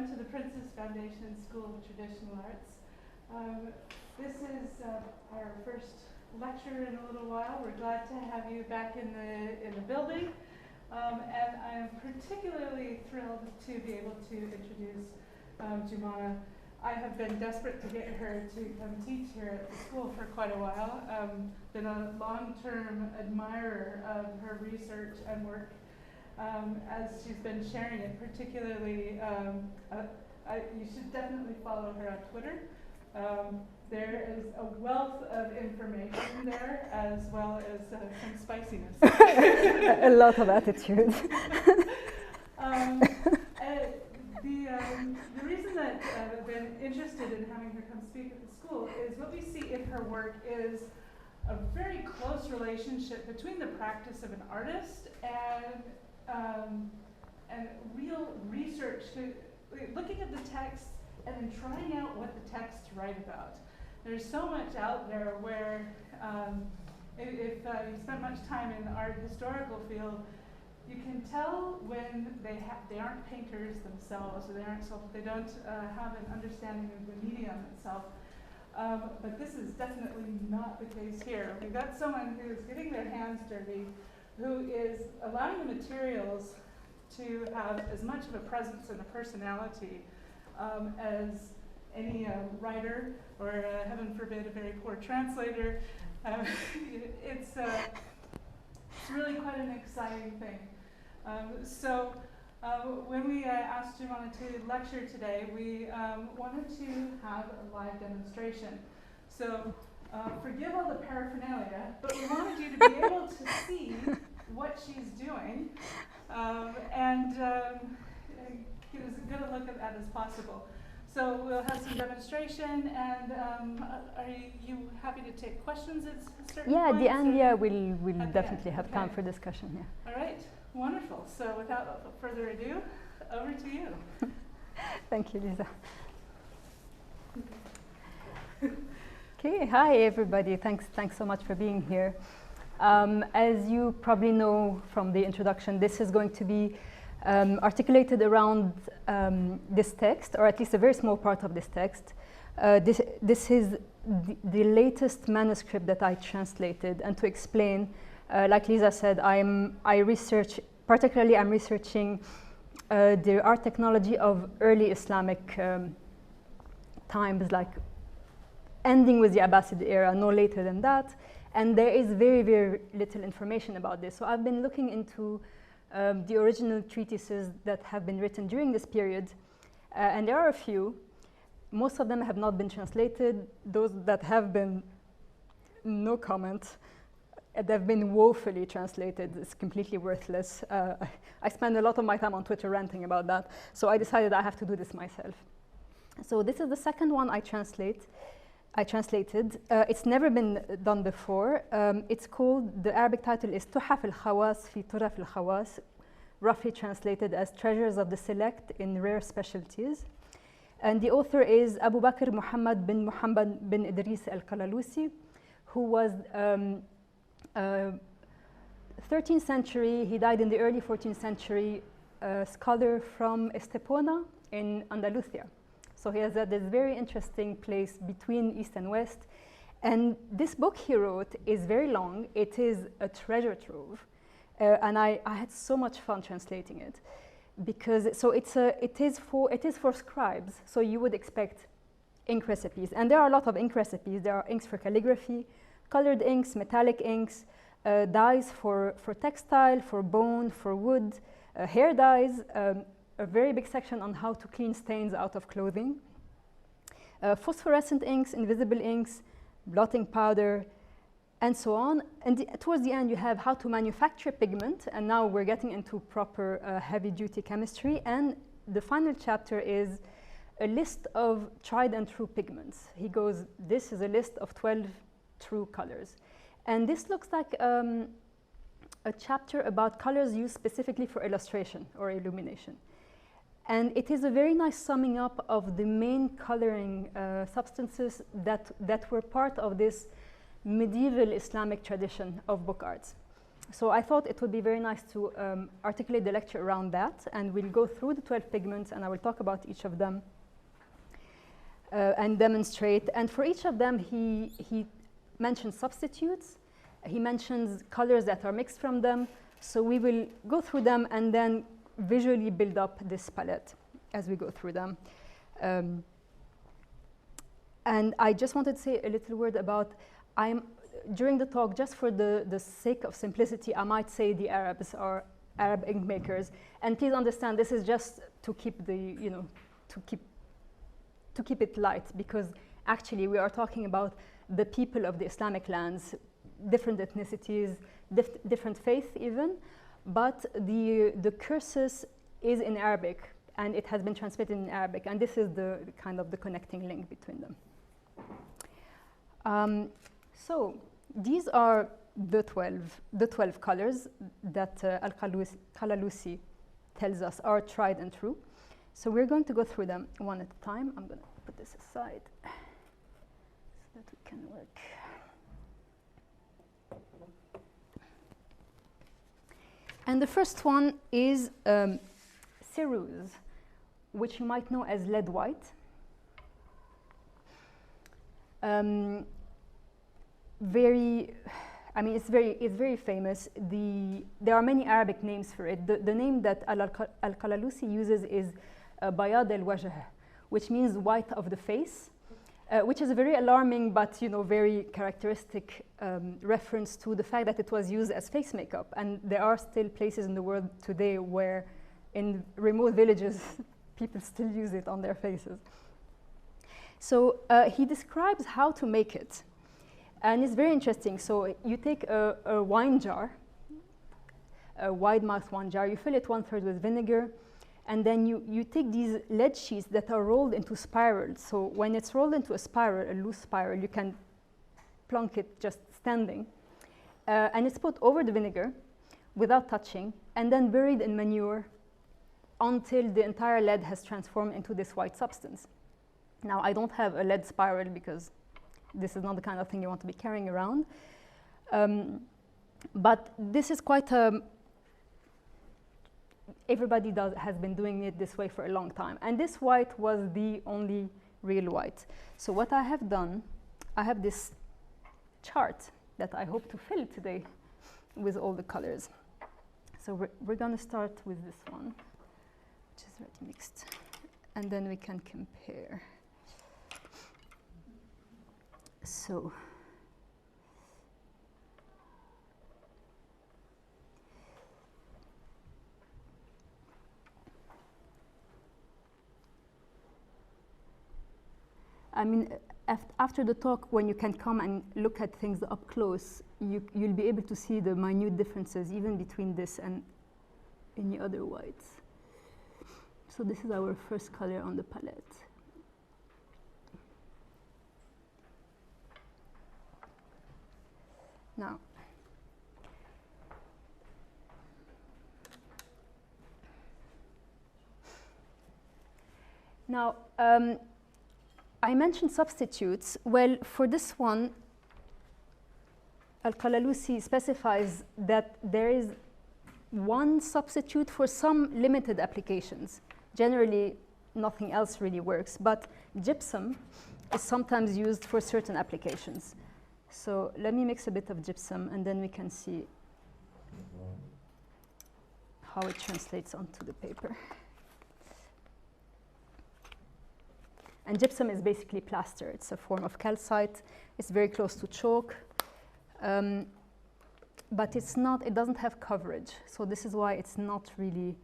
everyone, to the Princess Foundation School of Traditional Arts. This is our first lecture in a little while. We're glad to have you back in the building. And I am particularly thrilled to be able to introduce Joumana. I have been desperate to get her to come teach here at the school for quite a while. Been a long-term admirer of her research and work as she's been sharing it. Particularly, you should definitely follow her on Twitter. There is a wealth of information there, as well as some spiciness. A lot of attitude. The reason that I've been interested in having her come speak at the school is what we see in her work is a very close relationship between the practice of an artist and real research, looking at the text and then trying out what the texts write about. There's so much out there where if you spend much time in the art historical field, you can tell when they aren't painters themselves, or they don't have an understanding of the medium itself. But this is definitely not the case here. We've got someone who is getting their hands dirty, who is allowing the materials to have as much of a presence and a personality as any writer, or heaven forbid, a very poor translator. It's really quite an exciting thing. When we asked Joumana to lecture today, we wanted to have a live demonstration. So forgive all the paraphernalia, but we wanted you to be able to see what she's doing and get as good a look at that as possible. So we'll have some demonstration, and are you happy to take questions at certain points? At the end, we'll definitely have time for discussion. Yeah. All right, wonderful. So without further ado, over to you. Thank you, Lisa. Okay, hi everybody. Thanks so much for being here. As you probably know from the introduction, this is going to be articulated around this text, or at least a very small part of this text. This is the latest manuscript that I translated, and to explain, like Lisa said, I'm researching the art technology of early Islamic times, like ending with the Abbasid era, no later than that. And there is very, very little information about this. So I've been looking into the original treatises that have been written during this period, and there are a few. Most of them have not been translated. Those that have been, no comment. They've been woefully translated. It's completely worthless. I spend a lot of my time on Twitter ranting about that, so I decided I have to do this myself. So this is the second one I translated. It's never been done before. It's called, the Arabic title is Tuhaf al-Khawas fi Turaf al-Khawas, roughly translated as Treasures of the Select in Rare Specialties. And the author is Abu Bakr Muhammad bin Idris Al-Qalalusi, who was 13th century, he died in the early 14th century, scholar from Estepona in Andalusia. So he has this very interesting place between East and West. And this book he wrote is very long. It is a treasure trove. And I had so much fun translating it. Because, so it is for scribes. So you would expect ink recipes. And there are a lot of ink recipes. There are inks for calligraphy, colored inks, metallic inks, dyes for textile, for bone, for wood, hair dyes, a very big section on how to clean stains out of clothing, phosphorescent inks, invisible inks, blotting powder, and so on. And towards the end, you have how to manufacture pigment, and now we're getting into proper heavy-duty chemistry. And the final chapter is a list of tried and true pigments. He goes, this is a list of 12 true colors. And this looks like a chapter about colors used specifically for illustration or illumination. And it is a very nice summing up of the main coloring substances that were part of this medieval Islamic tradition of book arts. So I thought it would be very nice to articulate the lecture around that, and we'll go through the 12 pigments, and I will talk about each of them and demonstrate. And for each of them, he mentions substitutes. He mentions colors that are mixed from them. So we will go through them and then visually build up this palette as we go through them. And I just wanted to say a little word about, during the talk, just for the sake of simplicity, I might say the Arabs are Arab ink makers. And please understand, this is just to keep the, you know, to keep it light, because actually we are talking about the people of the Islamic lands, different ethnicities, different faith even, but the cursus is in Arabic, and it has been transmitted in Arabic, and this is the kind of the connecting link between them. So these are the 12 colors that Al-Qalalusi tells us are tried and true. So we're going to go through them one at a time. I'm going to put this aside so that we can work. And the first one is ceruse, which you might know as lead white. It's very famous. There are many Arabic names for it. The name that Al-Qalalusi uses is bayad al-wajh, which means white of the face, which is a very alarming but very characteristic reference to the fact that it was used as face makeup. And there are still places in the world today where, in remote villages, people still use it on their faces. So he describes how to make it. And it's very interesting. So you take a wine jar, a wide-mouthed wine jar, you fill it 1/3 with vinegar, and then you take these lead sheets that are rolled into spirals. So when it's rolled into a spiral, a loose spiral, you can plunk it just standing. And it's put over the vinegar without touching, and then buried in manure until the entire lead has transformed into this white substance. Now, I don't have a lead spiral because this is not the kind of thing you want to be carrying around. But this is quite everybody has been doing it this way for a long time. And this white was the only real white. So what I have done, I have this chart that I hope to fill today with all the colors. So we're going to start with this one, which is already mixed. And then we can compare. So after the talk, when you can come and look at things up close, you'll be able to see the minute differences even between this and any other whites. So this is our first color on the palette. Now, I mentioned substitutes. Well, for this one, Al-Qalalusi specifies that there is one substitute for some limited applications. Generally, nothing else really works, but gypsum is sometimes used for certain applications. So let me mix a bit of gypsum, and then we can see how it translates onto the paper. And gypsum is basically plaster. It's a form of calcite. It's very close to chalk, but it doesn't have coverage. So this is why it's not really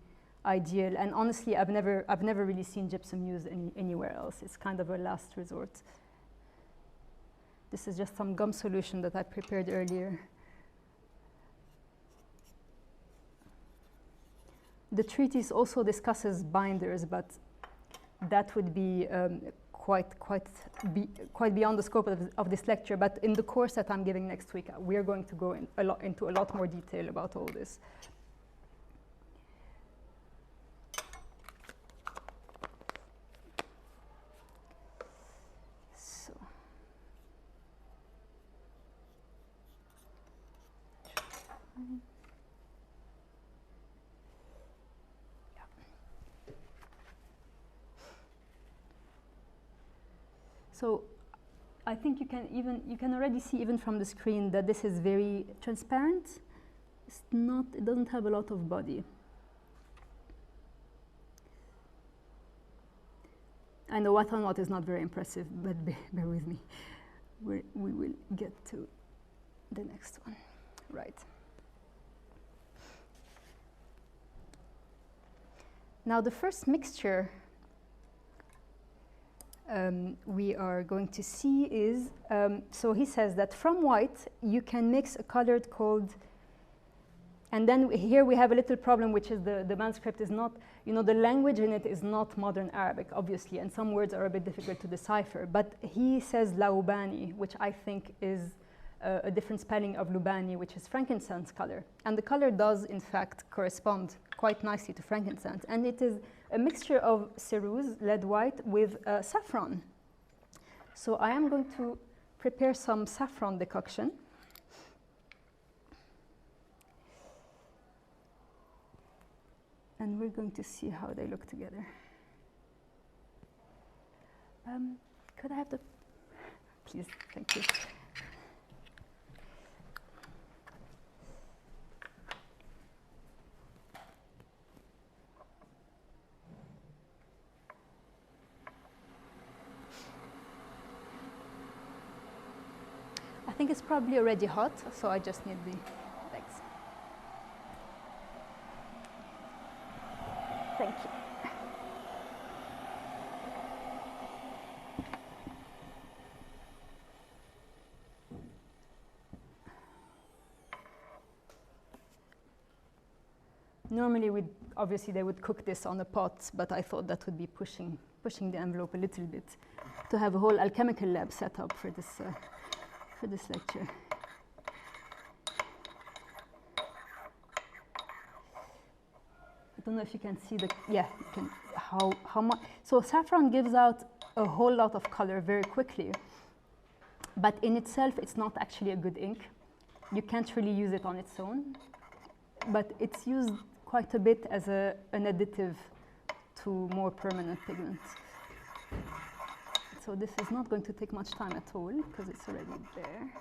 ideal. And honestly, I've never really seen gypsum used anywhere else. It's kind of a last resort. This is just some gum solution that I prepared earlier. The treatise also discusses binders, but that would be quite beyond the scope of this lecture. But in the course that I'm giving next week, we are going to go into a lot more detail about all this. So I think you can already see even from the screen that this is very transparent. It doesn't have a lot of body. I know what on what is not very impressive, but bear with me. We will get to the next one. Right. Now the first mixture we are going to see is, so he says that from white you can mix a color called, and then here we have a little problem, which is the manuscript is not, the language in it is not modern Arabic, obviously, and some words are a bit difficult to decipher. But he says laubani, which I think is a different spelling of lubani, which is frankincense color. And the color does, in fact, correspond quite nicely to frankincense. And it is a mixture of ceruse, lead white, with saffron. So I am going to prepare some saffron decoction. And we're going to see how they look together. Could I have the, please, thank you. I think it's probably already hot, so I just need the legs. Thank you. Normally, obviously they would cook this on a pot, but I thought that would be pushing the envelope a little bit to have a whole alchemical lab set up for this lecture. I don't know if you can see you can, how much. So saffron gives out a whole lot of color very quickly, but in itself, it's not actually a good ink. You can't really use it on its own, but it's used quite a bit as an additive to more permanent pigments. So this is not going to take much time at all, because it's already there.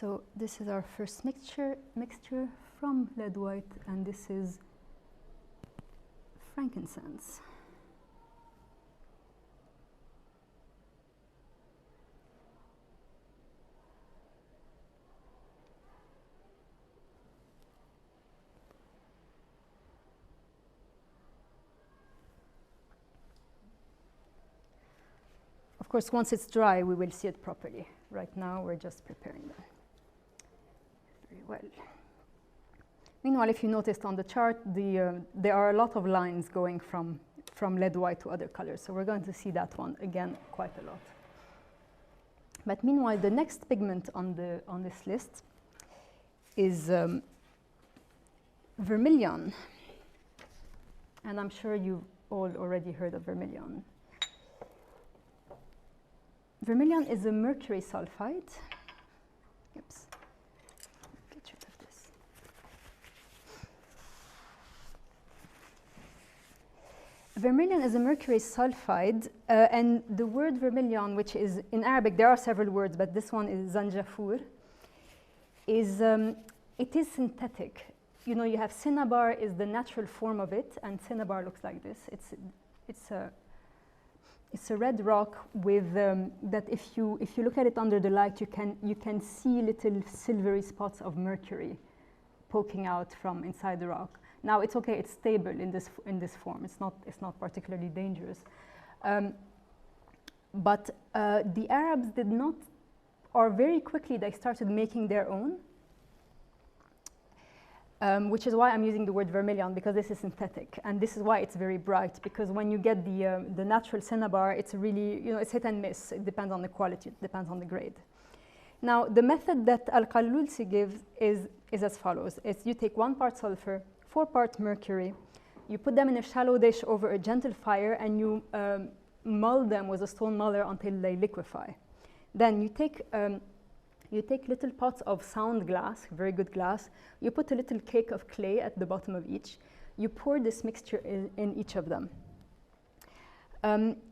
So this is our first mixture from lead white, and this is frankincense. Of course, once it's dry, we will see it properly. Right now, we're just preparing them. Very well. Meanwhile, if you noticed on the chart, there are a lot of lines going from lead white to other colors. So we're going to see that one again quite a lot. But meanwhile, the next pigment on this list is vermilion. And I'm sure you've all already heard of vermilion. Vermilion is a mercury sulfide. Oops. Get rid of this. Vermilion is a mercury sulfide, and the word vermilion, which is in Arabic, there are several words, but this one is zanjafour, it is synthetic. You know, you have cinnabar is the natural form of it, and cinnabar looks like this. It's a red rock with that if you look at it under the light, you can see little silvery spots of mercury poking out from inside the rock. Now it's okay; it's stable in this form. It's not particularly dangerous. But the Arabs did not, or very quickly they started making their own. Which is why I'm using the word vermilion, because this is synthetic, and this is why it's very bright, because when you get the natural cinnabar, it's really, you know, it's hit and miss. It depends on the quality, it depends on the grade. Now, the method that Al-Qalalusi gives is as follows. It's you take 1 part sulfur, 4 part mercury, you put them in a shallow dish over a gentle fire, and you mull them with a stone muller until they liquefy. Then you take little pots of sound glass, very good glass. You put a little cake of clay at the bottom of each. You pour this mixture in each of them.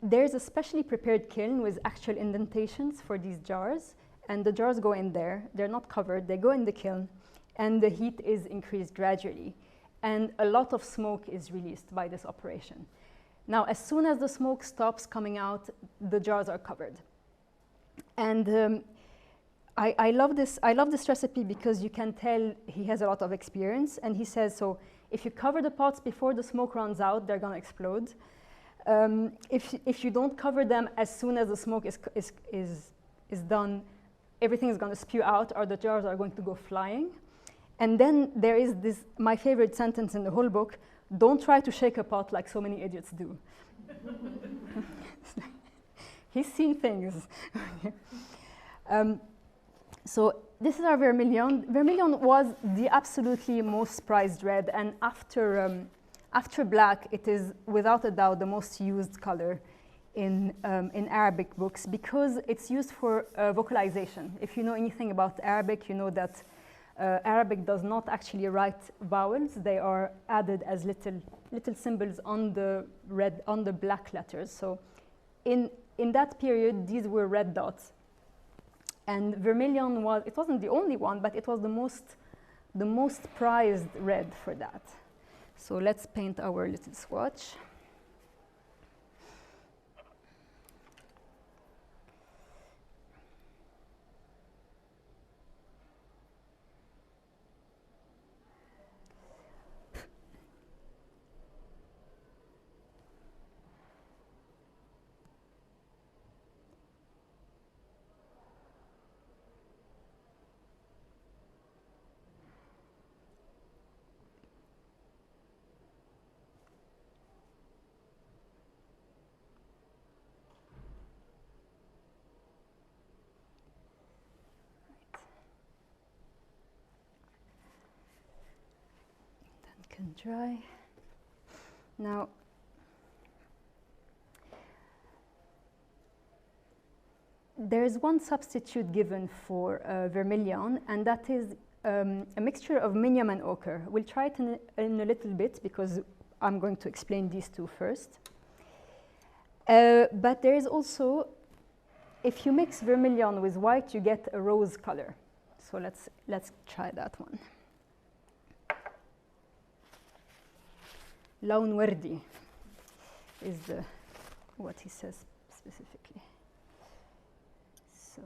There's a specially prepared kiln with actual indentations for these jars, and the jars go in there. They're not covered. They go in the kiln, and the heat is increased gradually. And a lot of smoke is released by this operation. Now, as soon as the smoke stops coming out, the jars are covered. And I love this recipe because you can tell he has a lot of experience, and he says, so if you cover the pots before the smoke runs out, they're gonna explode. If you don't cover them as soon as the smoke is done, everything is gonna spew out, or the jars are going to go flying. And then there is this, my favorite sentence in the whole book, don't try to shake a pot like so many idiots do. He's seen things. So this is our vermilion. Vermilion was the absolutely most prized red, and after black, it is without a doubt the most used color in Arabic books, because it's used for vocalization. If you know anything about Arabic, you know that Arabic does not actually write vowels. They are added as little symbols on the black letters. So in that period, these were red dots. And vermilion wasn't the only one, but it was the most prized red for that. So let's paint our little swatch. Can dry. Now, there is one substitute given for vermilion, and that is a mixture of minium and ochre. We'll try it in a little bit, because I'm going to explain these two first. But there is also, if you mix vermilion with white, you get a rose color. So let's try that one. لون وردي is what he says specifically. So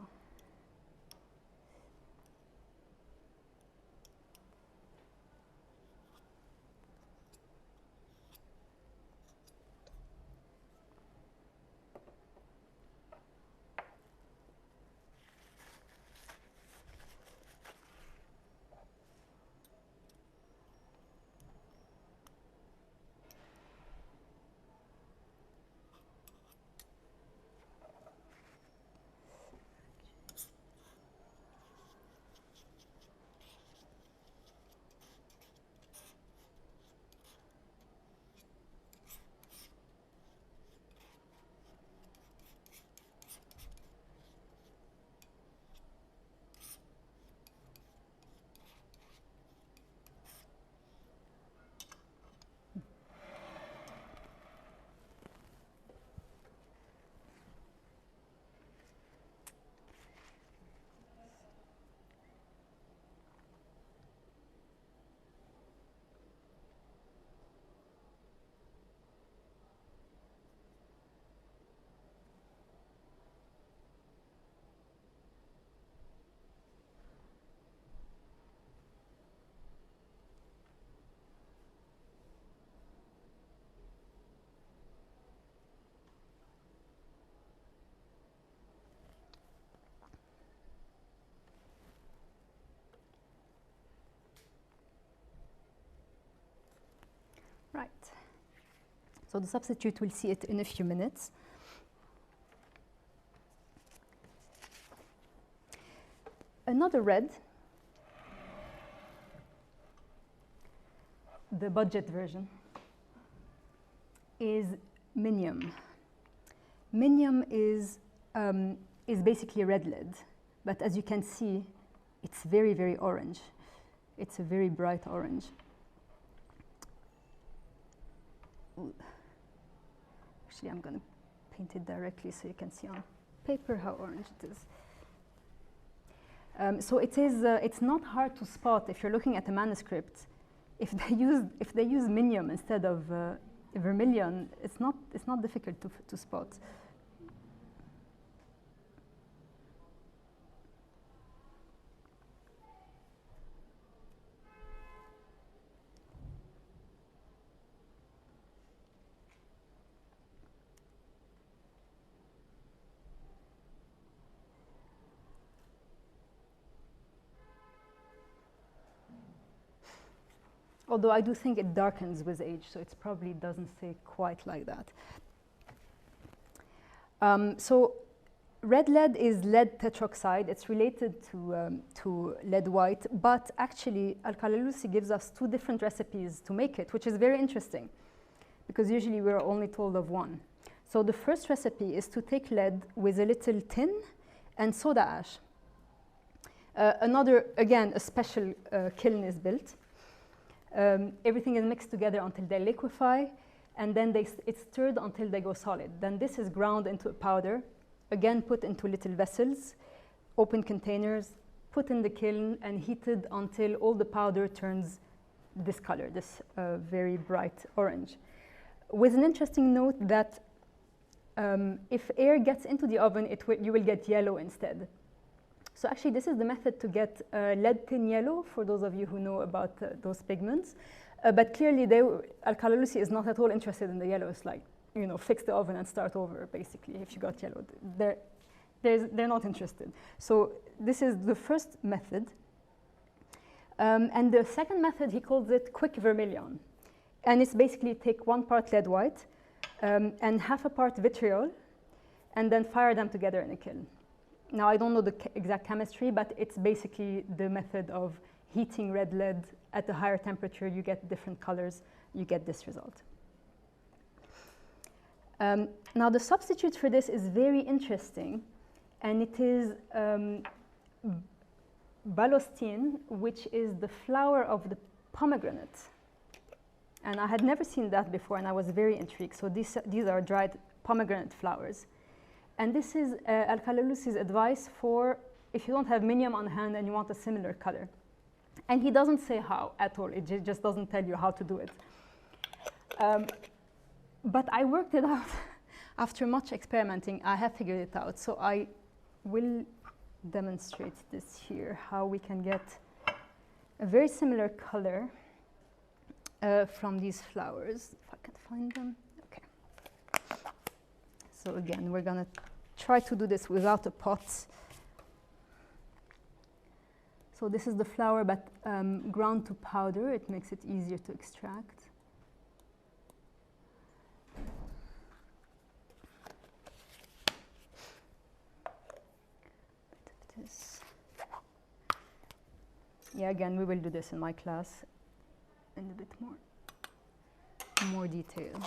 So the substitute, we'll see it in a few minutes. Another red, the budget version, is Minion. Minion is basically a red lead, but as you can see, it's very, very orange. It's a very bright orange. Ooh. Actually, I'm going to paint it directly so you can see on paper how orange it is. So it is. It's not hard to spot if you're looking at a manuscript. If they use Minion instead of Vermilion, it's not difficult to spot. Although I do think it darkens with age, so it probably doesn't stay quite like that. So red lead is lead tetroxide. It's related to lead white, but actually Al-Qalalusi gives us two different recipes to make it, which is very interesting, because usually we're only told of one. So the first recipe is to take lead with a little tin and soda ash. Again, a special kiln is built. Everything is mixed together until they liquefy, and then it's stirred until they go solid. Then this is ground into a powder, again put into little vessels, open containers, put in the kiln, and heated until all the powder turns this color, this very bright orange. With an interesting note that if air gets into the oven, you will get yellow instead. So actually, this is the method to get lead tin yellow, for those of you who know about those pigments. But clearly, Al-Qalalusi is not at all interested in the yellow. It's like, fix the oven and start over, basically, if you got yellow. They're not interested. So this is the first method. And the second method, he calls it quick vermilion. And it's basically take 1 part lead white and half a part vitriol, and then fire them together in a kiln. Now, I don't know the exact chemistry, but it's basically the method of heating red lead at a higher temperature. You get different colors. You get this result. Now, the substitute for this is very interesting, and it is balostine, which is the flower of the pomegranate. And I had never seen that before, and I was very intrigued. So these are dried pomegranate flowers. And this is Al-Qalalusi's advice for if you don't have Minion on hand and you want a similar color. And he doesn't say how at all. It just doesn't tell you how to do it. But I worked it out. After much experimenting, I have figured it out. So I will demonstrate this here, how we can get a very similar color from these flowers. If I can find them. Okay. So again, we're going to try to do this without a pot. So this is the flower, but ground to powder. It makes it easier to extract. Yeah, again, we will do this in my class in a bit more detail.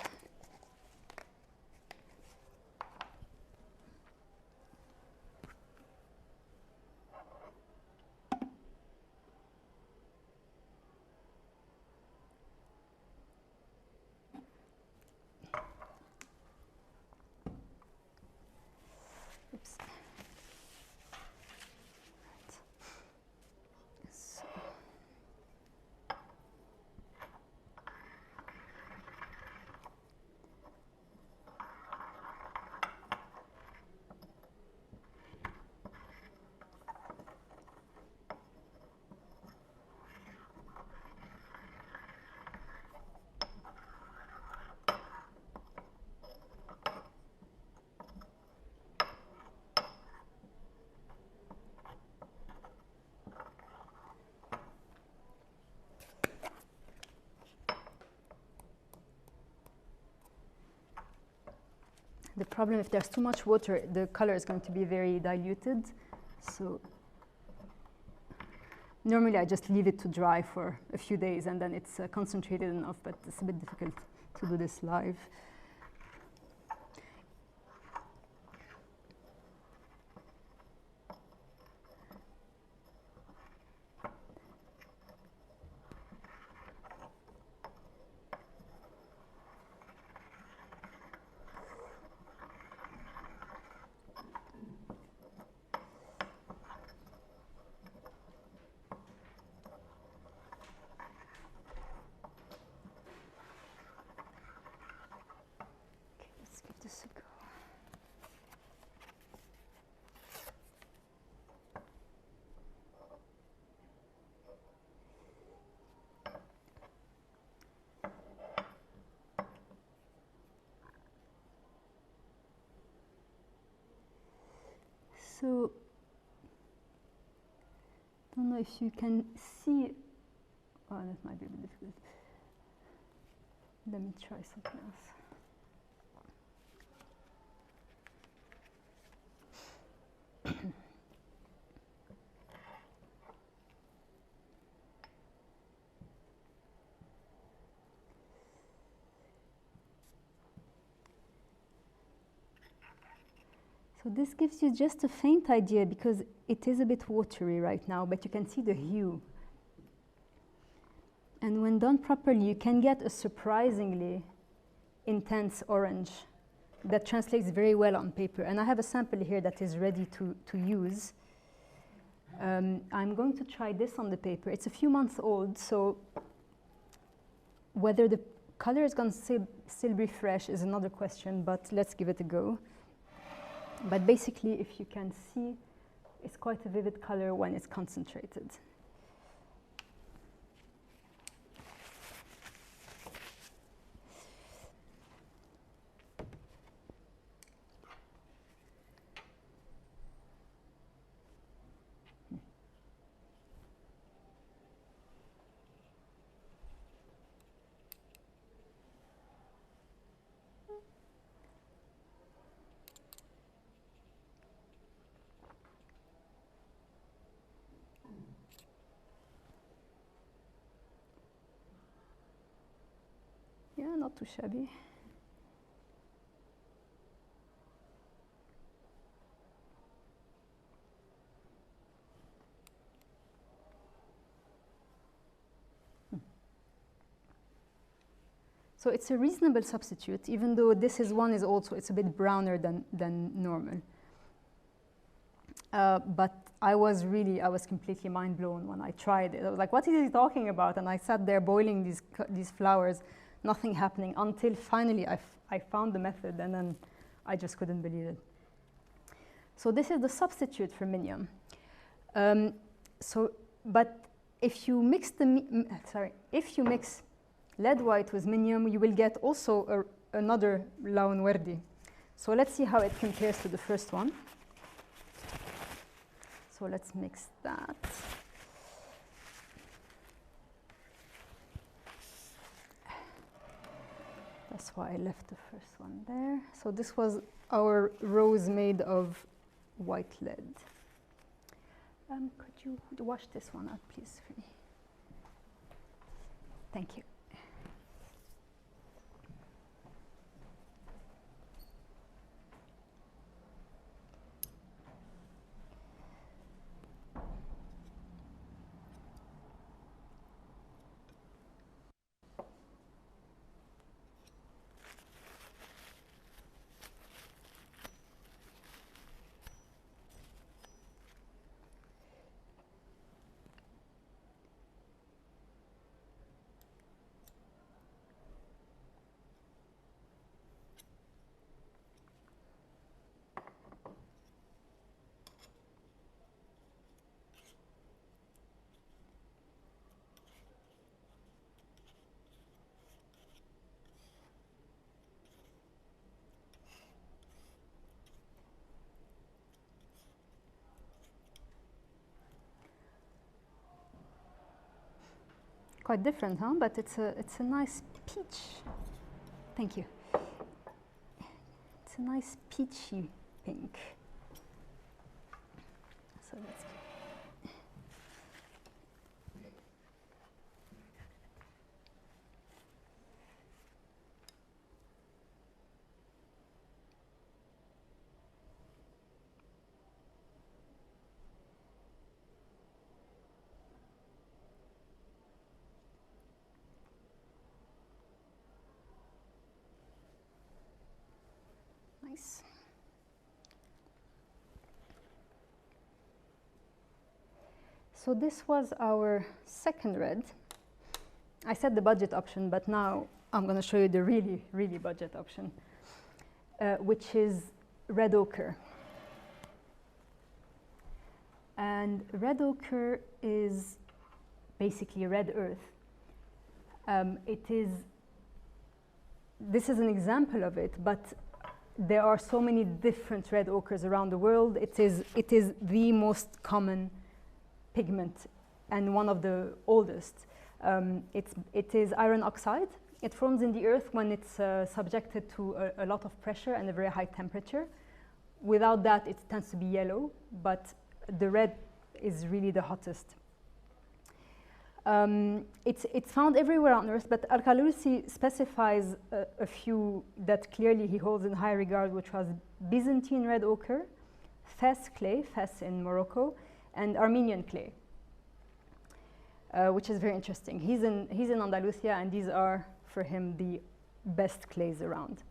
The problem, if there's too much water, the color is going to be very diluted. So normally I just leave it to dry for a few days and then it's concentrated enough, but it's a bit difficult to do this live. So, I don't know if you can see, oh, that might be a bit difficult. Let me try something else. So this gives you just a faint idea because it is a bit watery right now, but you can see the hue. And when done properly, you can get a surprisingly intense orange that translates very well on paper. And I have a sample here that is ready to use. I'm going to try this on the paper. It's a few months old, so whether the color is going to still be fresh is another question, but let's give it a go. But basically, if you can see, it's quite a vivid color when it's concentrated. Yeah, not too shabby. So it's a reasonable substitute, even though this one is also, it's a bit browner than normal. But I was completely mind blown when I tried it. I was like, what is he talking about? And I sat there boiling these flowers, nothing happening, until finally I found the method, and then I just couldn't believe it. So this is the substitute for Minion. But if you mix if you mix lead white with Minion, you will get also another lawn wardi. So let's see how it compares to the first one. So let's mix that. That's why I left the first one there. So this was our rose made of white lead. Could you wash this one out, please, for me? Thank you. Quite different, huh? But it's a nice peach. Thank you. It's a nice peachy pink. So let's nice. So this was our second red. I said the budget option, but now I'm going to show you the really, really budget option, which is red ochre. And red ochre is basically red earth. This is an example of it, but there are so many different red ochres around the world. It is the most common pigment and one of the oldest. It is iron oxide. It forms in the earth when it's subjected to a lot of pressure and a very high temperature. Without that, it tends to be yellow, but the red is really the hottest. It's found everywhere on earth, but Al-Qalalusi specifies a few that clearly he holds in high regard, which was Byzantine red ochre, Fez clay, Fez in Morocco, and Armenian clay, which is very interesting. He's in Andalusia, and these are, for him, the best clays around.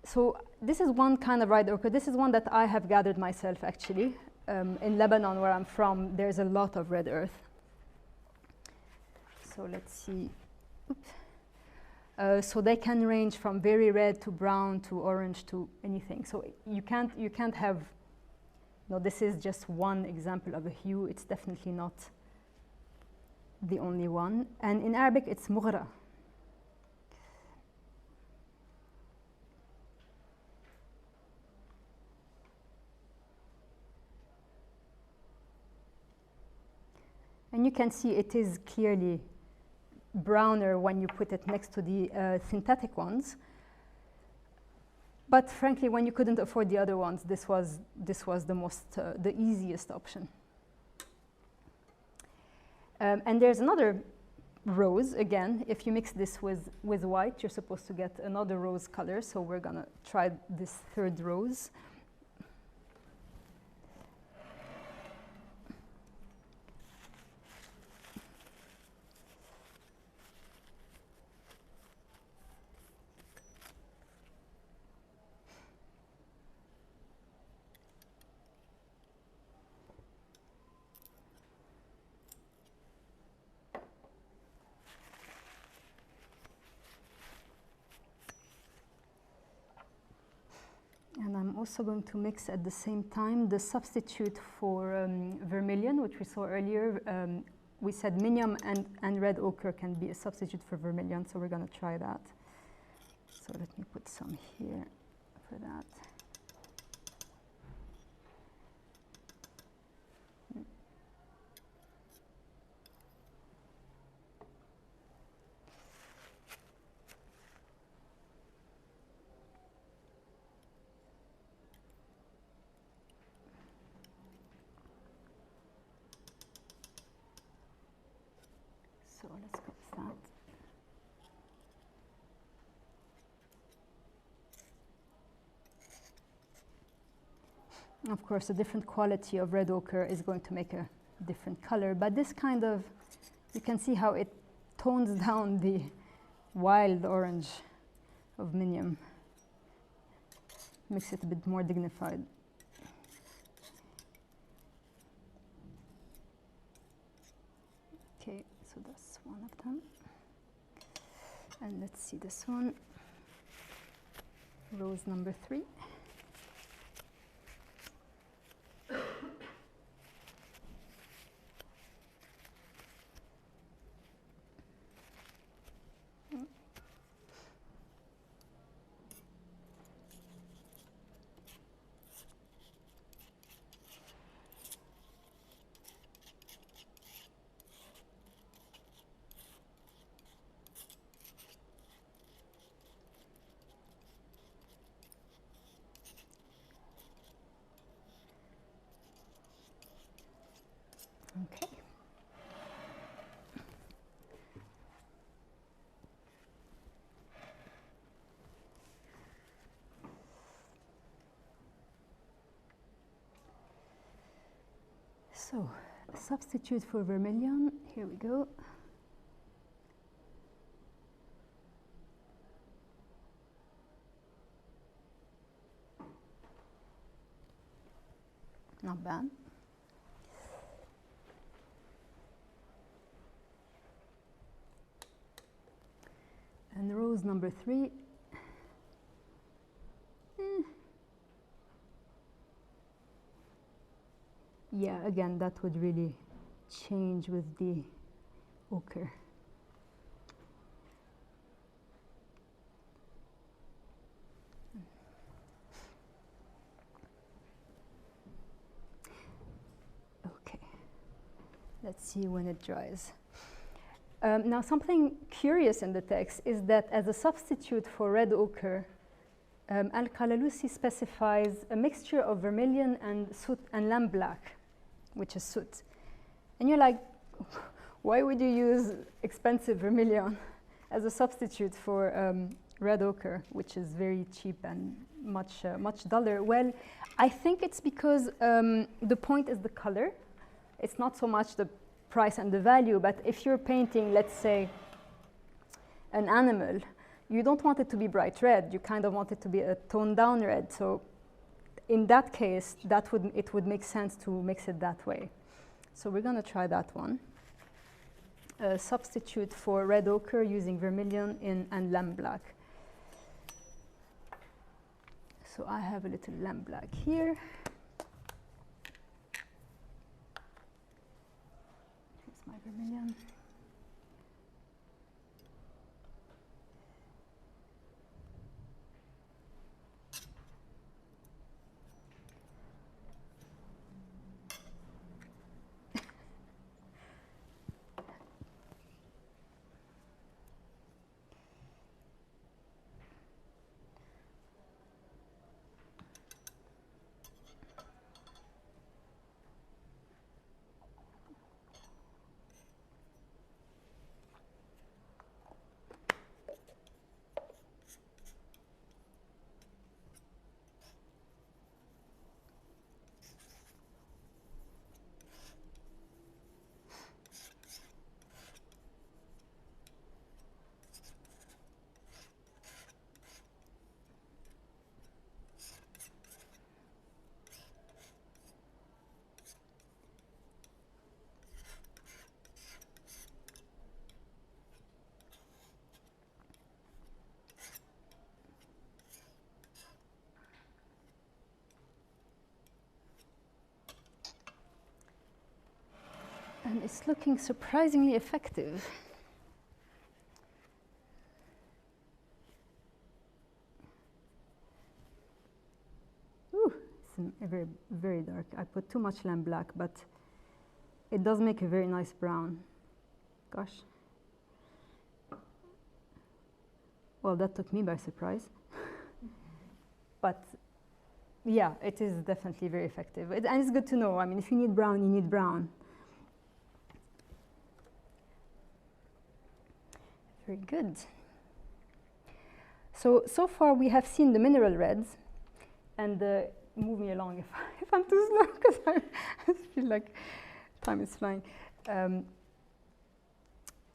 So this is one kind of red ochre. This is one that I have gathered myself, actually. In Lebanon, where I'm from, there's a lot of red earth. So let's see. So they can range from very red to brown to orange to anything. So you can't have. No, this is just one example of a hue. It's definitely not the only one. And in Arabic, it's mughra. And you can see it is clearly browner when you put it next to the synthetic ones. But frankly, when you couldn't afford the other ones, this was the easiest option. And there's another rose. Again, if you mix this with white, you're supposed to get another rose color. So we're going to try this third rose. And I'm also going to mix at the same time the substitute for vermilion, which we saw earlier. We said minium and red ochre can be a substitute for vermilion, so we're going to try that. So let me put some here for that. So let's go with that. Of course, a different quality of red ochre is going to make a different color, but this kind of, you can see how it tones down the wild orange of minium, makes it a bit more dignified. Okay, so that's one of them. And let's see this one, rose number 3. So, a substitute for vermilion, here we go. Not bad. And rose number 3. Yeah, again, that would really change with the ochre. Okay, let's see when it dries. Now, something curious in the text is that as a substitute for red ochre, Al-Qalalusi specifies a mixture of vermilion and soot and lamp black, which is soot. And you're like, why would you use expensive vermilion as a substitute for red ochre, which is very cheap and much duller? Well, I think it's because the point is the color. It's not so much the price and the value, but if you're painting, let's say, an animal, you don't want it to be bright red. You kind of want it to be a toned down red. So in that case, it would make sense to mix it that way. So we're going to try that one. A substitute for red ochre using vermilion and lamp black. So I have a little lamp black here. Here's my vermilion. And it's looking surprisingly effective. Ooh, it's very, very dark. I put too much lamp black, but it does make a very nice brown. Gosh. Well, that took me by surprise. But yeah, it is definitely very effective. And it's good to know. I mean, if you need brown, you need brown. Very good. So far we have seen the mineral reds, and move me along if I'm too slow, because I feel like time is flying.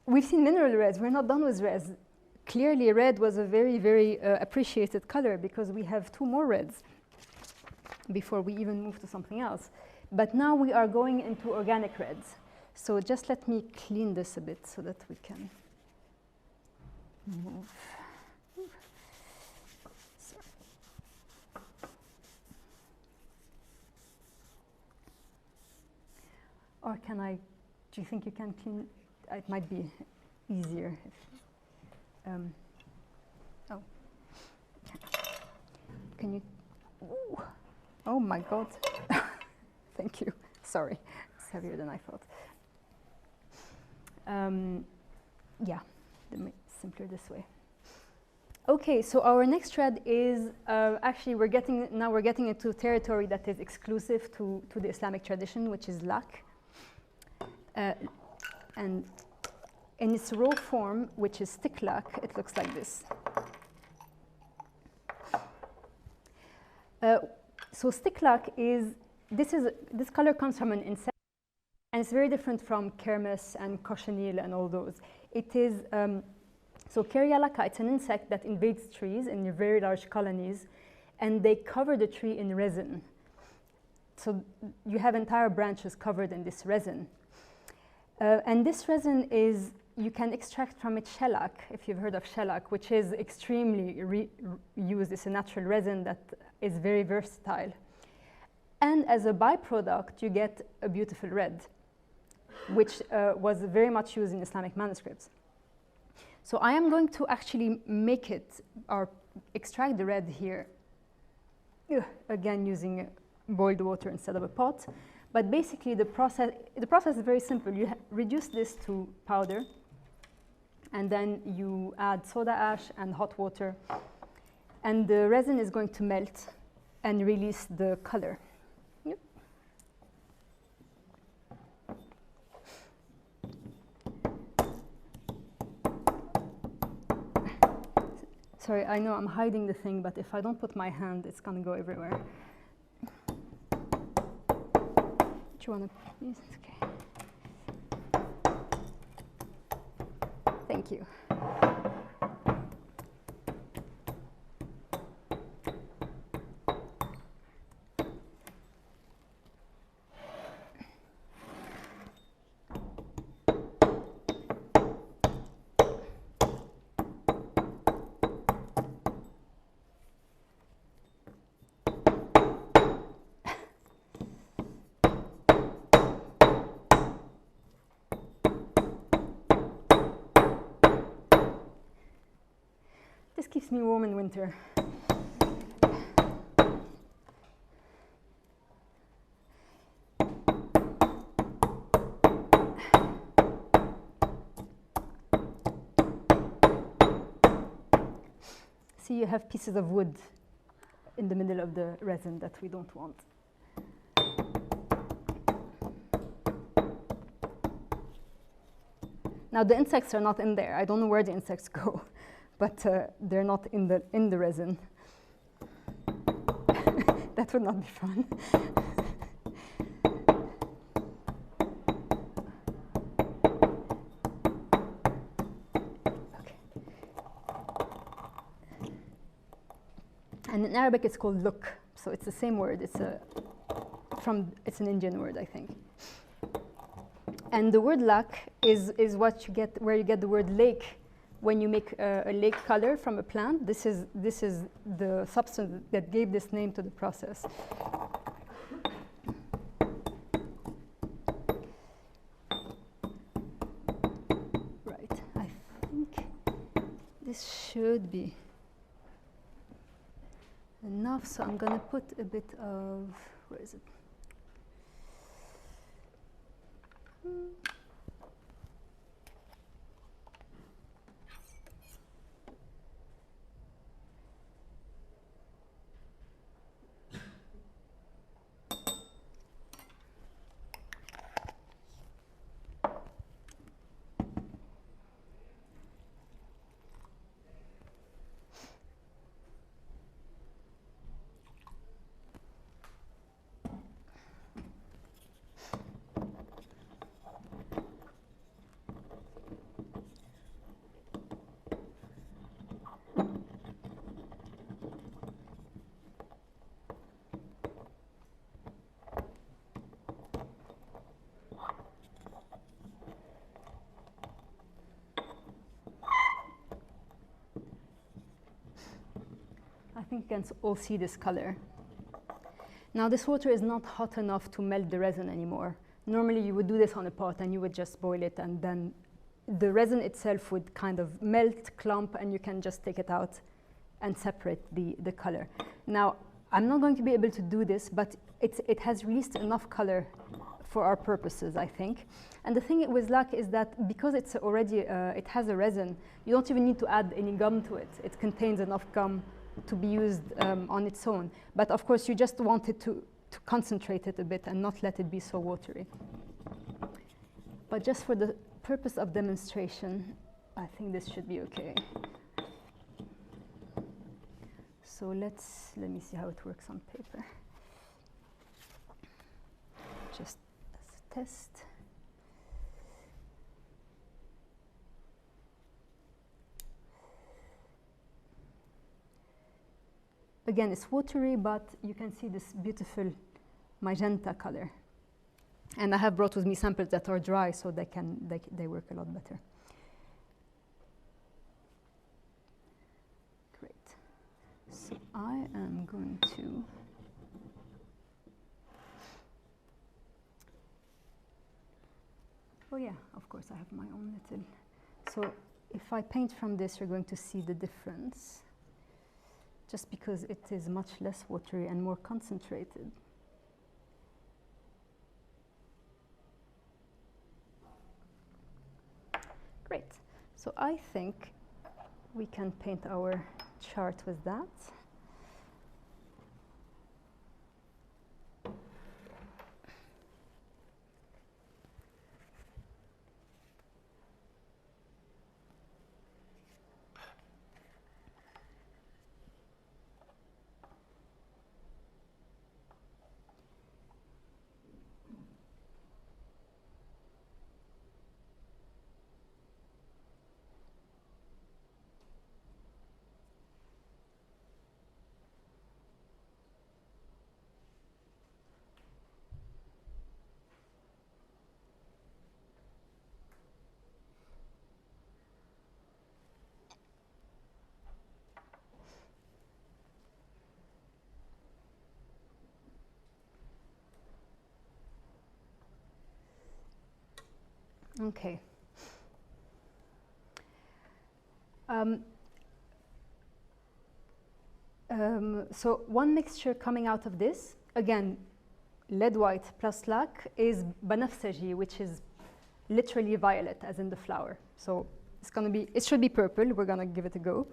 We've seen mineral reds. We're not done with reds. Clearly, red was a very, very appreciated color because we have 2 more reds before we even move to something else. But now we are going into organic reds. So just let me clean this a bit so that we can move. Sorry. Or can I, do you think you can clean? It might be easier. Oh. Can you? Ooh. Oh my God. Thank you. Sorry. It's heavier than I thought. Yeah. Simpler this way. Okay, so our next red is actually we're getting into territory that is exclusive to the Islamic tradition, which is lac, and in its raw form, which is stick lac, it looks like this. So stick lac is this color comes from an insect. And it's very different from kermes and cochineal and all those. It is, so Caryalaca, it's an insect that invades trees in very large colonies, and they cover the tree in resin. So you have entire branches covered in this resin. And this resin is, you can extract from it shellac, if you've heard of shellac, which is extremely used. It's a natural resin that is very versatile. And as a byproduct, you get a beautiful red, which was very much used in Islamic manuscripts. So I am going to actually make it, or extract the red here, again using boiled water instead of a pot. But basically the process is very simple. You reduce this to powder, and then you add soda ash and hot water, and the resin is going to melt and release the color. Yep. Sorry, I know I'm hiding the thing, but if I don't put my hand, it's going to go everywhere. Do you want to use it? Okay. Thank you. This keeps me warm in winter. See, you have pieces of wood in the middle of the resin that we don't want. Now the insects are not in there. I don't know where the insects go, but they're not in the resin. That would not be fun. Okay. And in Arabic, it's called look. So it's the same word. It's an Indian word, I think. And the word lak is what you get, where you get the word lake. When you make a lake color from a plant, this is the substance that gave this name to the process. Right, I think this should be enough, so I'm going to put a bit of, where is it? I think you can all see this color. Now this water is not hot enough to melt the resin anymore. Normally you would do this on a pot and you would just boil it, and then the resin itself would kind of melt, clump, and you can just take it out and separate the color. Now I'm not going to be able to do this, but it has released enough color for our purposes, I think. And the thing with lak is that because it's already, it has a resin, you don't even need to add any gum to it. It contains enough gum to be used on its own. But of course, you just want it to concentrate it a bit and not let it be so watery. But just for the purpose of demonstration, I think this should be okay. So let me see how it works on paper. Just as a test. again, it's watery, but you can see this beautiful magenta color. And I have brought with me samples that are dry, so they work a lot better. Great. So I am going to oh yeah, of course I have my own little. So if I paint from this, you're going to see the difference, just because it is much less watery and more concentrated. Great. So I think we can paint our chart with that. Okay. So one mixture coming out of this, again, lead white plus lac, is banafsaji, which is literally violet, as in the flower. So it's going to be, it should be purple. We're going to give it a go.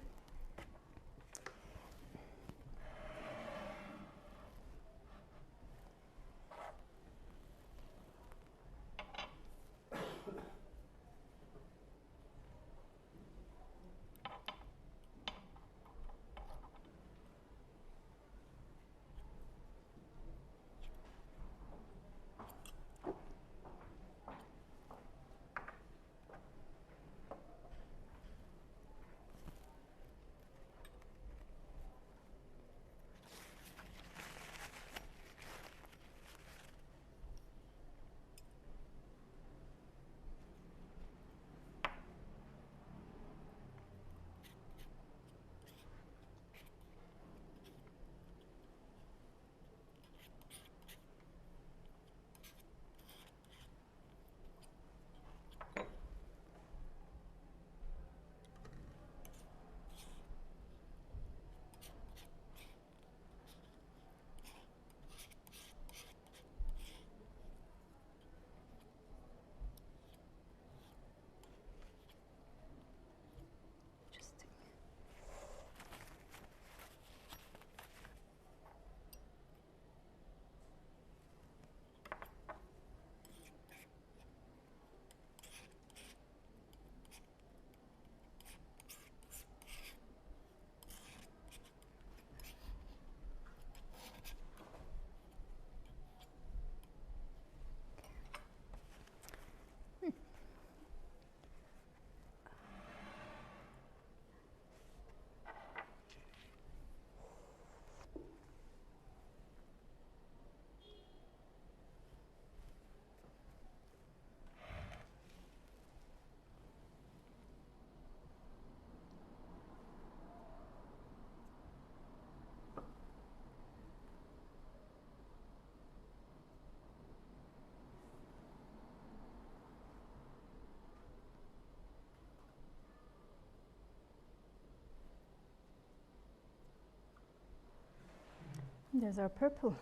There's our purple.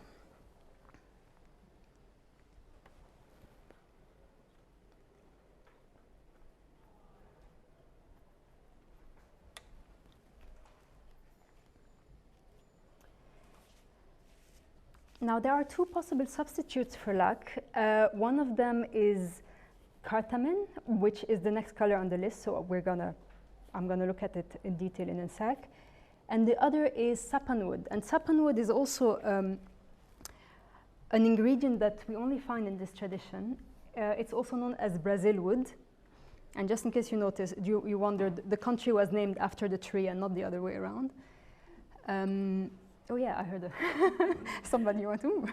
Now there are two possible substitutes for lac. One of them is Cartamin, which is the next color on the list, so I'm gonna look at it in detail in a sec. And the other is Saponwood. And Saponwood is also an ingredient that we only find in this tradition. It's also known as Brazil wood. And just in case you noticed, you wondered, the country was named after the tree and not the other way around. Oh yeah, I heard of somebody want to.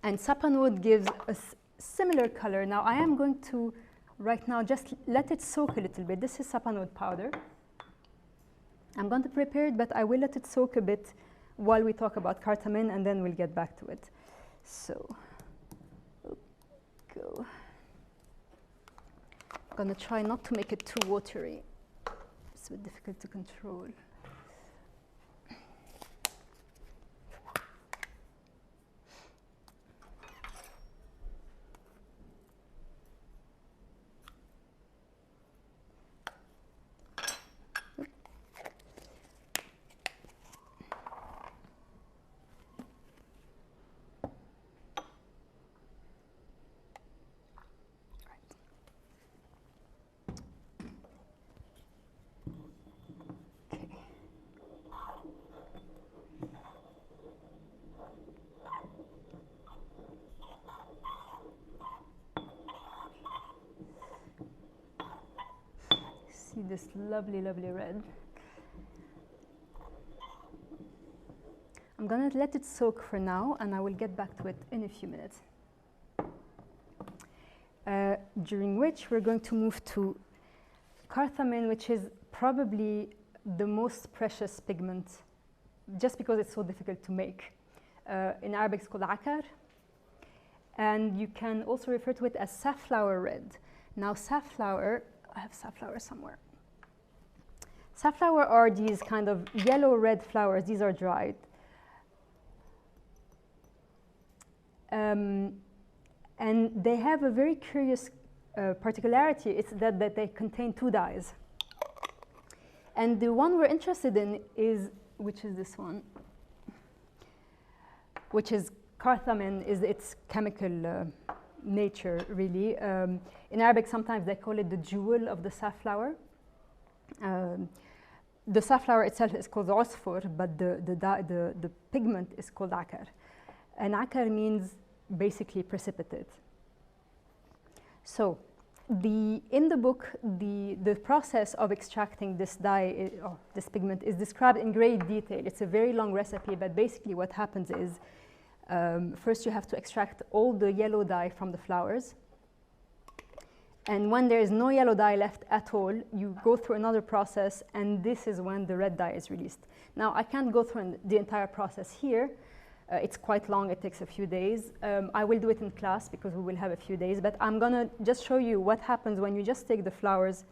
And Saponwood gives a similar color. Now I am going to, right now, just let it soak a little bit. This is Saponwood powder. I'm going to prepare it, but I will let it soak a bit while we talk about Cartamin, and then we'll get back to it. So, go. I'm going to try not to make it too watery. It's a bit difficult to control. See this lovely, lovely red. I'm going to let it soak for now, and I will get back to it in a few minutes. During which we're going to move to Cartamin, which is probably the most precious pigment, just because it's so difficult to make. In Arabic, it's called akar, and you can also refer to it as safflower red. Now, safflower, I have safflower somewhere. Safflower are these kind of yellow-red flowers. These are dried. And they have a very curious particularity. It's that they contain two dyes. And the one we're interested in is, which is this one, which is Cartamin, is its chemical nature, really. In Arabic, sometimes they call it the jewel of the safflower. The safflower itself is called usfur, but the pigment is called akar. And akar means basically precipitate. So in the book, the process of extracting this dye, or this pigment, is described in great detail. It's a very long recipe, but basically what happens is, first you have to extract all the yellow dye from the flowers. And when there is no yellow dye left at all, you go through another process, and this is when the red dye is released. Now, I can't go through the entire process here. It's quite long, it takes a few days. I will do it in class because we will have a few days, but I'm gonna just show you what happens when you just take the flowers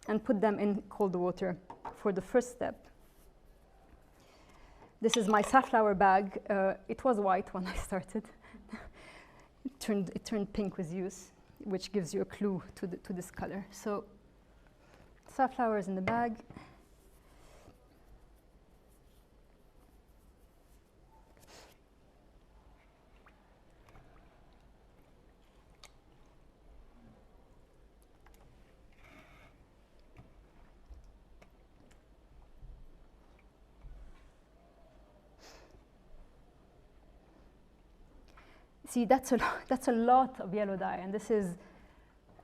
and put them in cold water for the first step. This is my safflower bag. It was white when I started. It turned pink with use, which gives you a clue to this color. So, safflowers in the bag. See, that's a lot of yellow dye, and this is,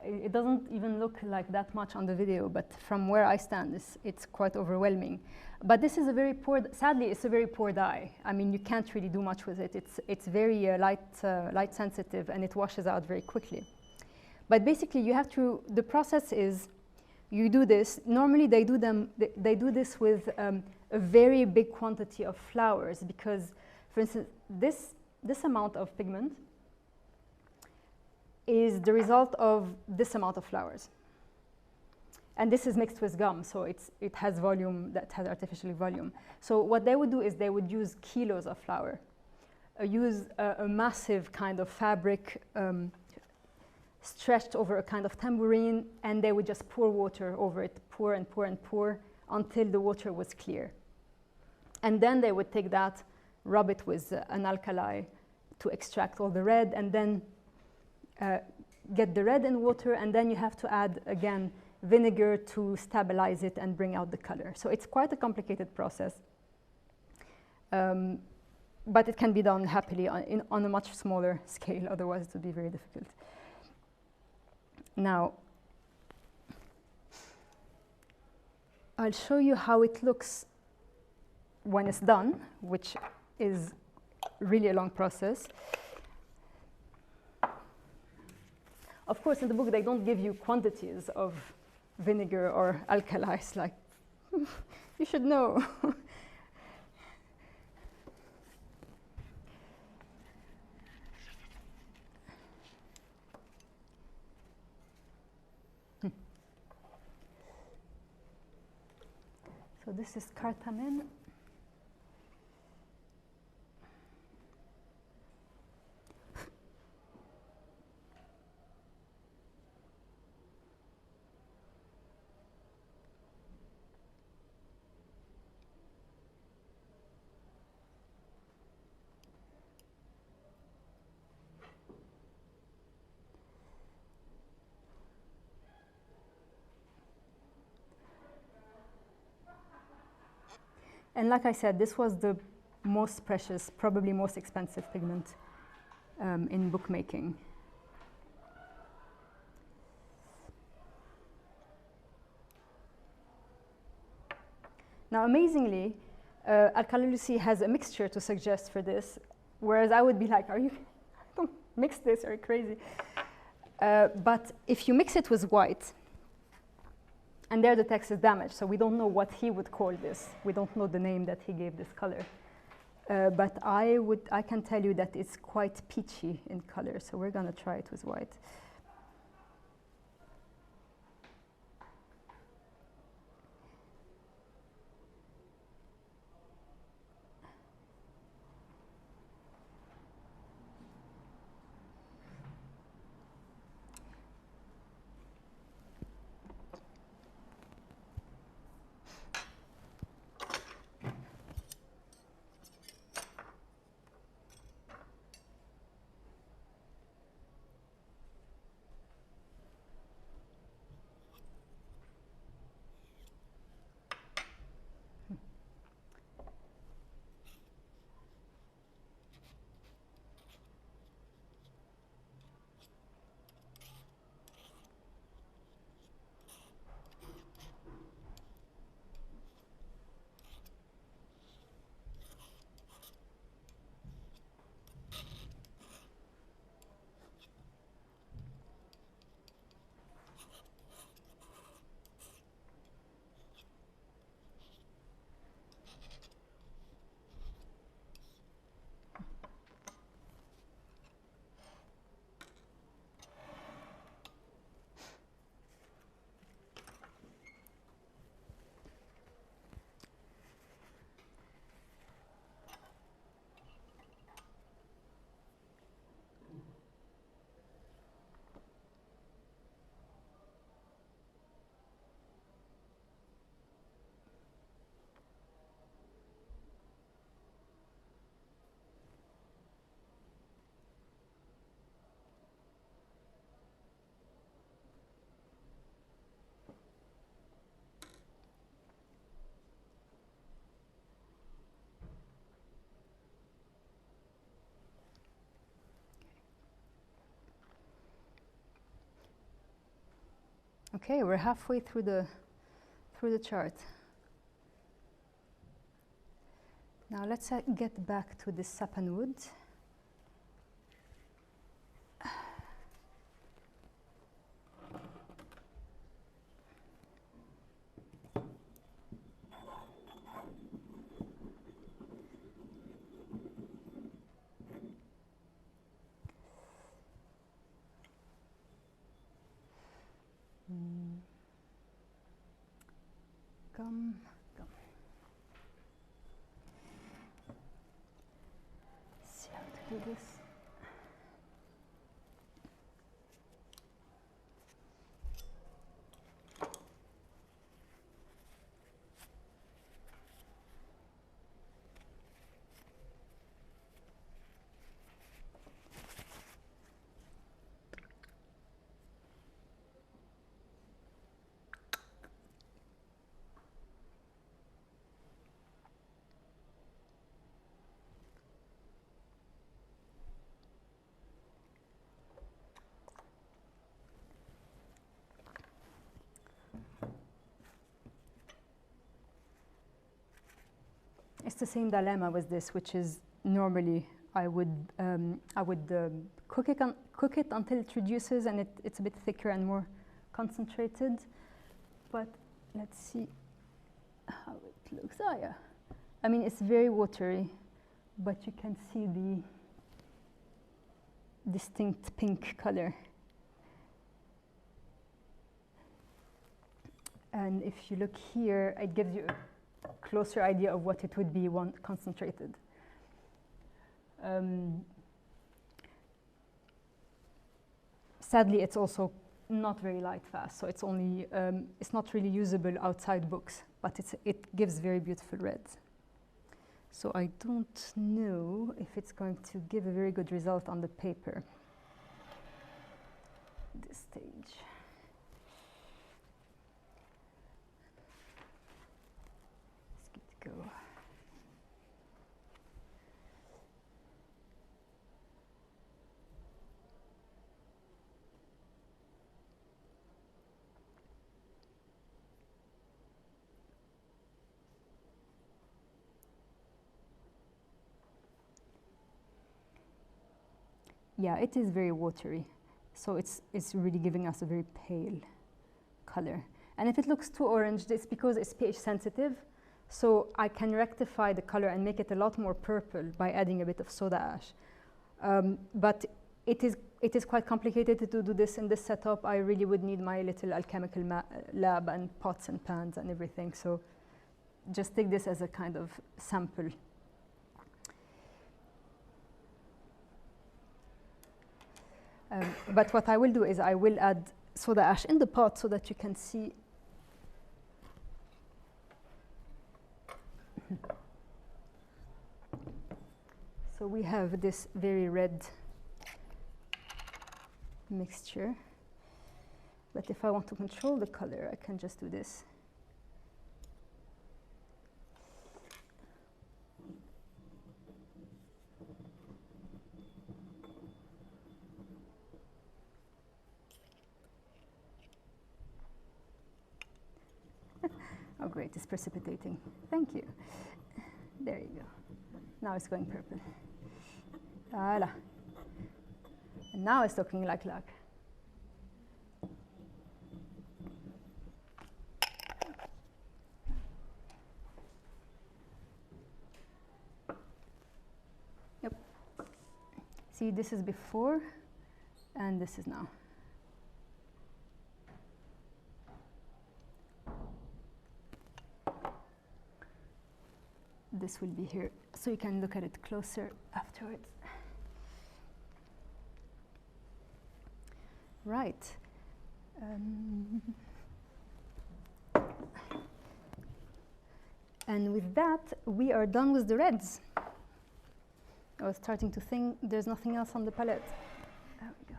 it doesn't even look like that much on the video, but from where I stand, it's quite overwhelming. But this is a very poor, sadly, it's a very poor dye. I mean, you can't really do much with it. It's very light sensitive, and it washes out very quickly. But basically, you have to, the process is, you do this. Normally, they do this with a very big quantity of flowers, because, for instance, this amount of pigment is the result of this amount of flowers. And this is mixed with gum, so it has volume, that has artificial volume. So what they would do is they would use kilos of flour, use a massive kind of fabric stretched over a kind of tambourine, and they would just pour water over it, pour and pour and pour, until the water was clear. And then they would take that, rub it with an alkali to extract all the red, and then get the red in water, and then you have to add, again, vinegar to stabilize it and bring out the color. So it's quite a complicated process, but it can be done happily on a much smaller scale, otherwise it would be very difficult. Now, I'll show you how it looks when it's done, which is really a long process. Of course, in the book, they don't give you quantities of vinegar or alkalis, like, you should know. So this is Cartamin. And like I said, this was the most precious, probably most expensive pigment in bookmaking. Now, amazingly, Al-Qalalusi has a mixture to suggest for this, whereas I would be like, don't mix this, are you crazy? But if you mix it with white, and there the text is damaged, so we don't know what he would call this. We don't know the name that he gave this color. But I can tell you that it's quite peachy in color, so we're gonna try it with white. Okay, we're halfway through the chart. Now let's get back to the Saponwood. Gum. See how to do this. It's the same dilemma with this, which is normally I would cook it until it reduces and it's a bit thicker and more concentrated. But let's see how it looks. Oh yeah, I mean it's very watery, but you can see the distinct pink color. And if you look here, it gives you a closer idea of what it would be when concentrated. Sadly, it's also not very light fast, so it's only it's not really usable outside books, but it gives very beautiful reds. So I don't know if it's going to give a very good result on the paper at this stage. Let's give it a go. Yeah, it is very watery, so it's really giving us a very pale color. And if it looks too orange, it's because it's pH sensitive, so I can rectify the color and make it a lot more purple by adding a bit of soda ash. But it is quite complicated to do this in this setup. I really would need my little alchemical lab and pots and pans and everything, so just take this as a kind of sample. But what I will do is I will add soda ash in the pot so that you can see. So we have this very red mixture. But if I want to control the color, I can just do this. Oh, great, it's precipitating. Thank you. There you go. Now it's going purple. Voila. And now it's looking like luck. Yep. See, this is before, and this is now. This will be here, so you can look at it closer afterwards. Right. And with that, we are done with the reds. I was starting to think there's nothing else on the palette. There we go.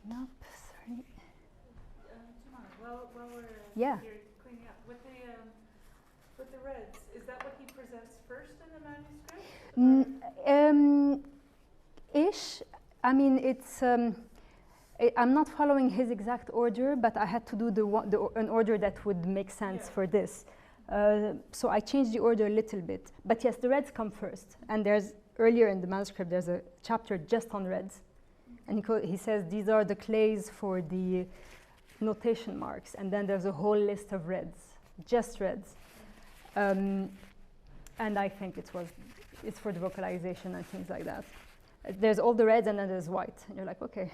Nope, sorry. Joumana, while we're Yeah. here cleaning up, with the reds, is that what he presents first in the manuscript? Ish. I mean, it's. I'm not following his exact order, but I had to do an order that would make sense for this. So I changed the order a little bit. But yes, the reds come first. And there's earlier in the manuscript, there's a chapter just on reds. And he says these are the clays for the notation marks. And then there's a whole list of reds, just reds. And I think it's for the vocalization and things like that. There's all the reds and then there's white. And you're like, okay,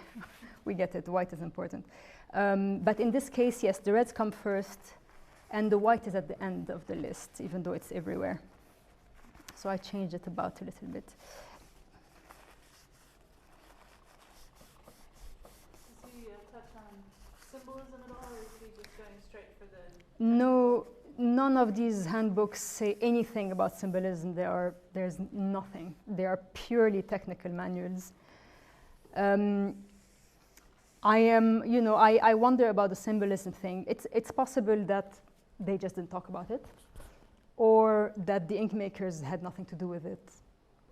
we get it, white is important. But in this case, yes, the reds come first and the white is at the end of the list, even though it's everywhere. So I changed it about a little bit. Does he touch on symbolism at all, or is he just going straight for the... No, none of these handbooks say anything about symbolism. There's nothing. They are purely technical manuals. I wonder about the symbolism thing. It's possible that they just didn't talk about it, or that the ink makers had nothing to do with it,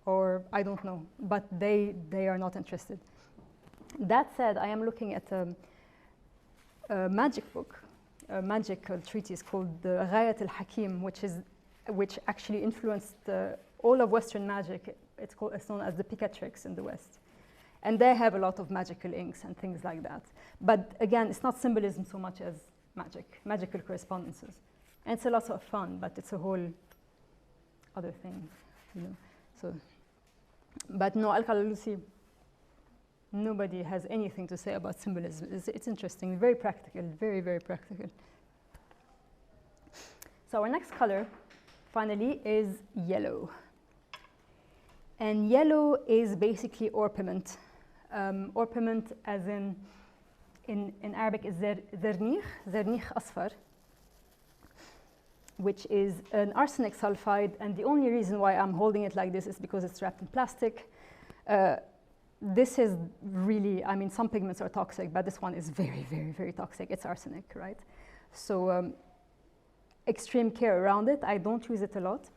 or I don't know, but they are not interested. That said, I am looking at a magic book, a magical treatise called the Ghayat al-Hakim, which actually influenced all of Western magic. It's known as the Picatrix in the West. And they have a lot of magical inks and things like that. But again, it's not symbolism so much as magical correspondences. And it's a lot of fun, but it's a whole other thing, you know. So, but no, Al-Qalalusi, nobody has anything to say about symbolism. It's interesting, very practical, very, very practical. So our next color, finally, is yellow. And yellow is basically orpiment. Orpiment, as in Arabic, is zernich asfar, which is an arsenic sulfide. And the only reason why I'm holding it like this is because it's wrapped in plastic. This is really, I mean, some pigments are toxic, but this one is very, very, very toxic. It's arsenic, right? So extreme care around it. I don't use it a lot.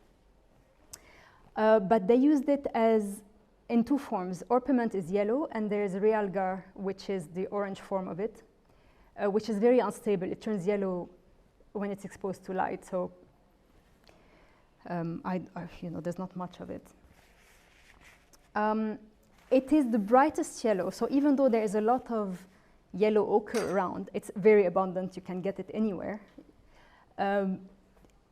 But they used it in two forms. Orpiment is yellow, and there's realgar, which is the orange form of it, which is very unstable. It turns yellow when it's exposed to light. So, you know, there's not much of it. It is the brightest yellow. So even though there is a lot of yellow ochre around, it's very abundant. You can get it anywhere.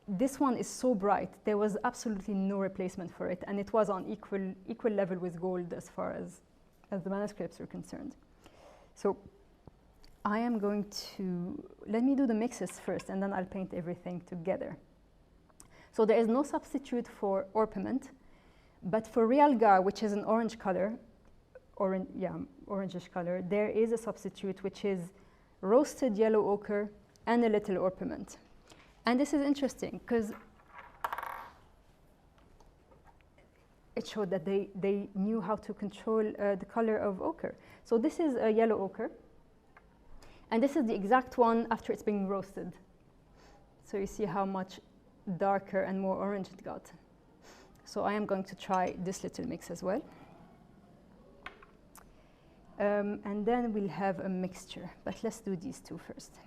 This one is so bright, there was absolutely no replacement for it, and it was on equal level with gold as far as the manuscripts are concerned. So I am going to, let me do the mixes first, and then I'll paint everything together. So there is no substitute for orpiment, but for realgar, which is an orange color, orangish color, there is a substitute, which is roasted yellow ochre and a little orpiment. And this is interesting because it showed that they knew how to control the color of ochre. So this is a yellow ochre, and this is the exact one after it's being roasted. So you see how much darker and more orange it got. So I am going to try this little mix as well. And then we'll have a mixture, but let's do these two first.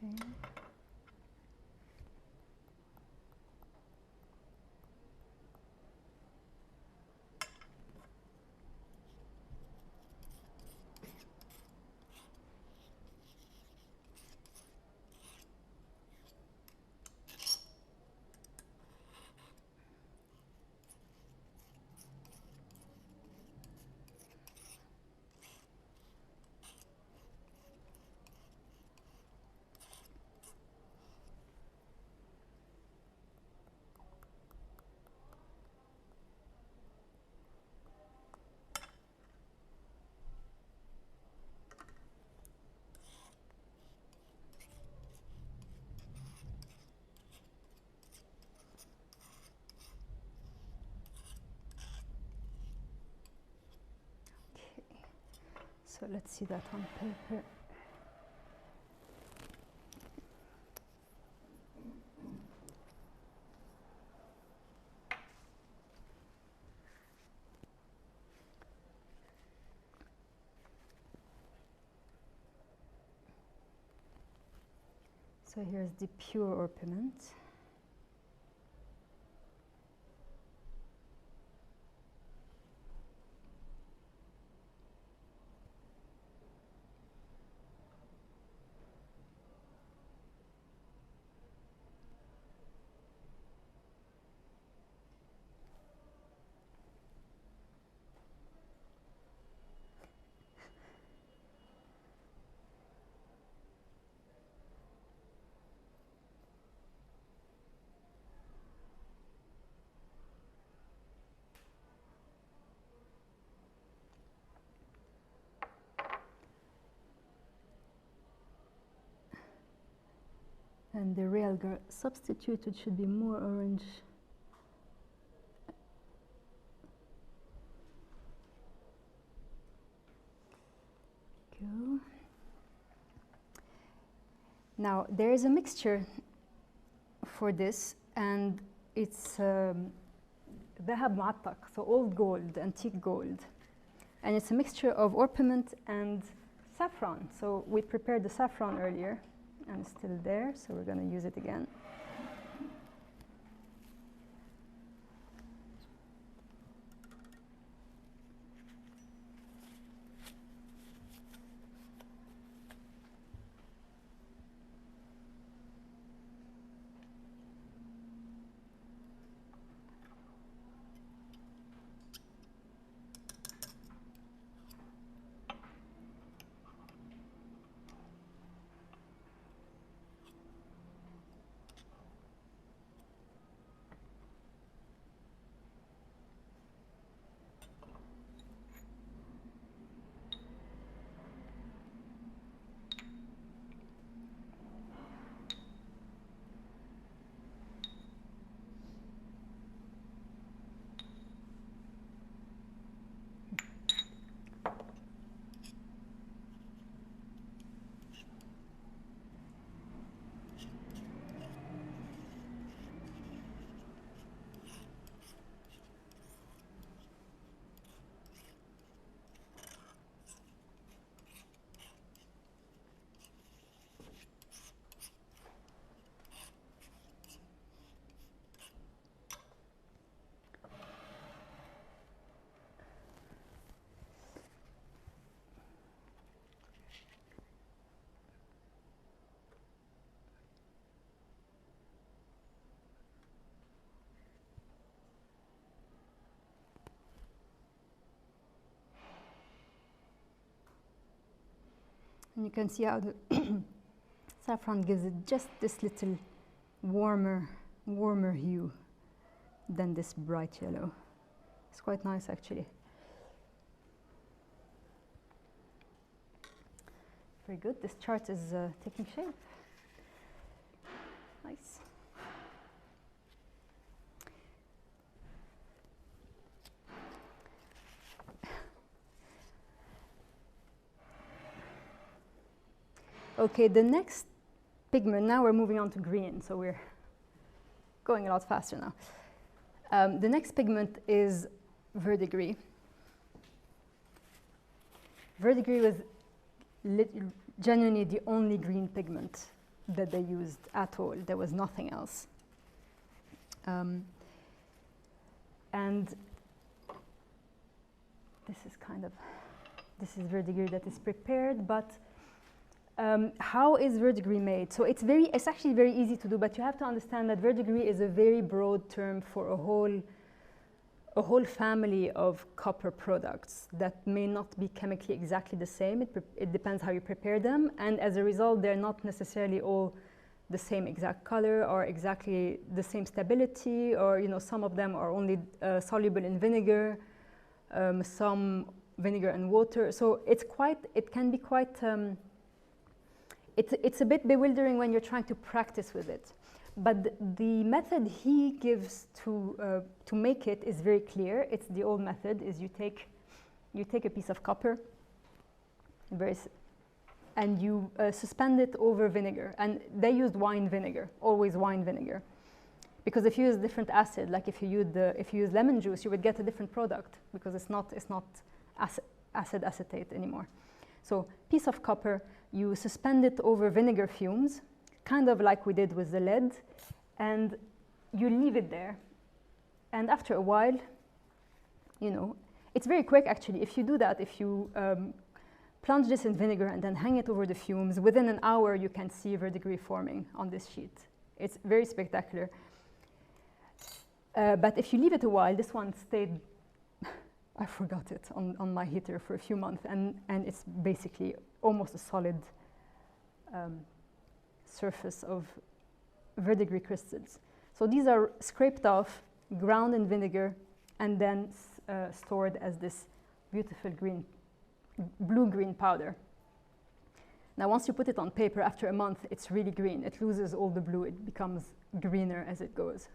Okay. So let's see that on paper. So here's the pure orpiment. And the realgar substituted should be more orange. Go. Now there is a mixture for this, and it's ذهب معطق, so old gold, antique gold, and it's a mixture of orpiment and saffron. So we prepared the saffron earlier, and it's still there, so we're going to use it again. And you can see how the saffron gives it just this little warmer hue than this bright yellow. It's quite nice, actually. Very good. This chart is taking shape. Nice. Okay, the next pigment, now we're moving on to green, so we're going a lot faster now. The next pigment is verdigris. Verdigris was genuinely the only green pigment that they used at all. There was nothing else. And this is verdigris that is prepared, but how is verdigris made? So it's actually very easy to do, but you have to understand that verdigris is a very broad term for a whole family of copper products that may not be chemically exactly the same. It depends how you prepare them, and as a result, they're not necessarily all the same exact color or exactly the same stability, or some of them are only soluble in vinegar, some vinegar and water. So it can be quite. It's a bit bewildering when you're trying to practice with it. But the method he gives to make it is very clear. It's the old method. Is you take a piece of copper, and you suspend it over vinegar. And they used wine vinegar, always wine vinegar, because if you use different acid, like if you use lemon juice, you would get a different product because it's not acid acetate anymore. So piece of copper, you suspend it over vinegar fumes, kind of like we did with the lead, and you leave it there. And after a while, you know, it's very quick actually. If you do that, if you plunge this in vinegar and then hang it over the fumes, within an hour you can see verdigris forming on this sheet. It's very spectacular. But if you leave it a while, this one stayed, I forgot it, on my heater for a few months, and it's basically almost a solid surface of verdigris crystals. So these are scraped off, ground in vinegar, and then stored as this beautiful green, blue-green powder. Now, once you put it on paper, after a month, it's really green. It loses all the blue. It becomes greener as it goes.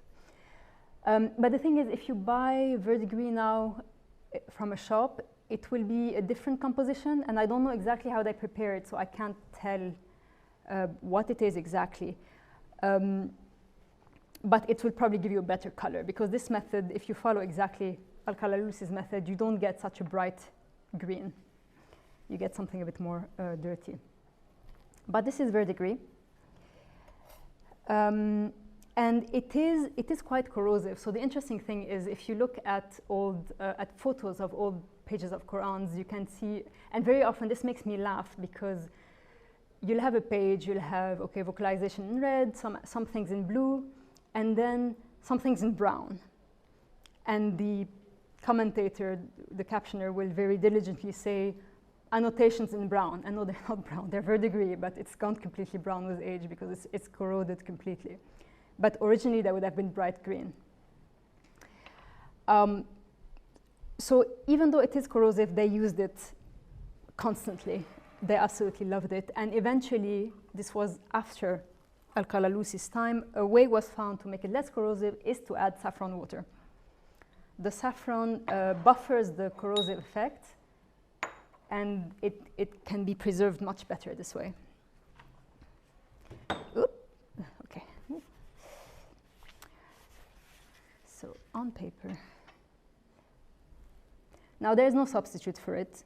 But the thing is, if you buy verdigris now from a shop, it will be a different composition, and I don't know exactly how they prepare it, so I can't tell what it is exactly. But it will probably give you a better color, because this method, if you follow exactly Al-Qalalusi's method, you don't get such a bright green. You get something a bit more dirty. But this is verdigris. And it is quite corrosive. So the interesting thing is, if you look at at photos of old pages of Qurans, you can see, and very often this makes me laugh, because you'll have a page, you'll have, okay, vocalization in red, some things in blue, and then some things in brown. And the commentator, the captioner, will very diligently say, annotations in brown. And no, they're not brown, they're verdigris, but it's gone completely brown with age because it's corroded completely. But originally, they would have been bright green. So even though it is corrosive, they used it constantly. They absolutely loved it. And eventually, this was after Al-Qalalusi's time, a way was found to make it less corrosive is to add saffron water. The saffron buffers the corrosive effect, and it can be preserved much better this way. Oop. Okay. So on paper. Now there's no substitute for it,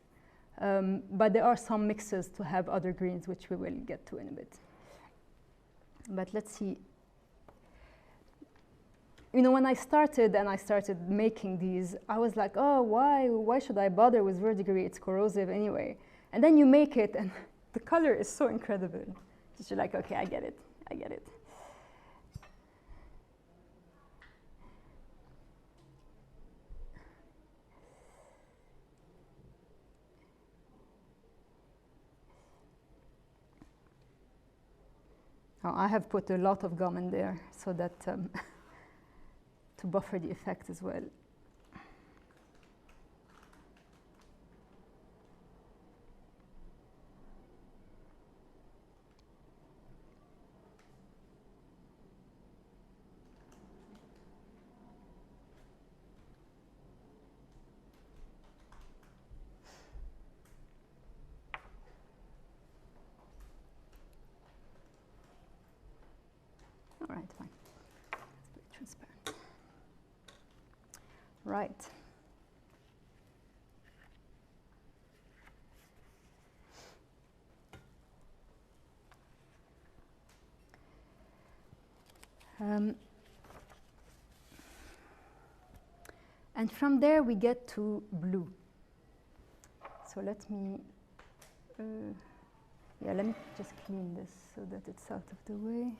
but there are some mixes to have other greens, which we will get to in a bit. But let's see. You know, when I started making these, I was like, oh, why should I bother with verdigris? It's corrosive anyway. And then you make it, and the color is so incredible. Just you're like, okay, I get it. Now, I have put a lot of gum in there so that to buffer the effect as well. All right, fine. It's very transparent. Right. And from there we get to blue. So let me just clean this so that it's out of the way.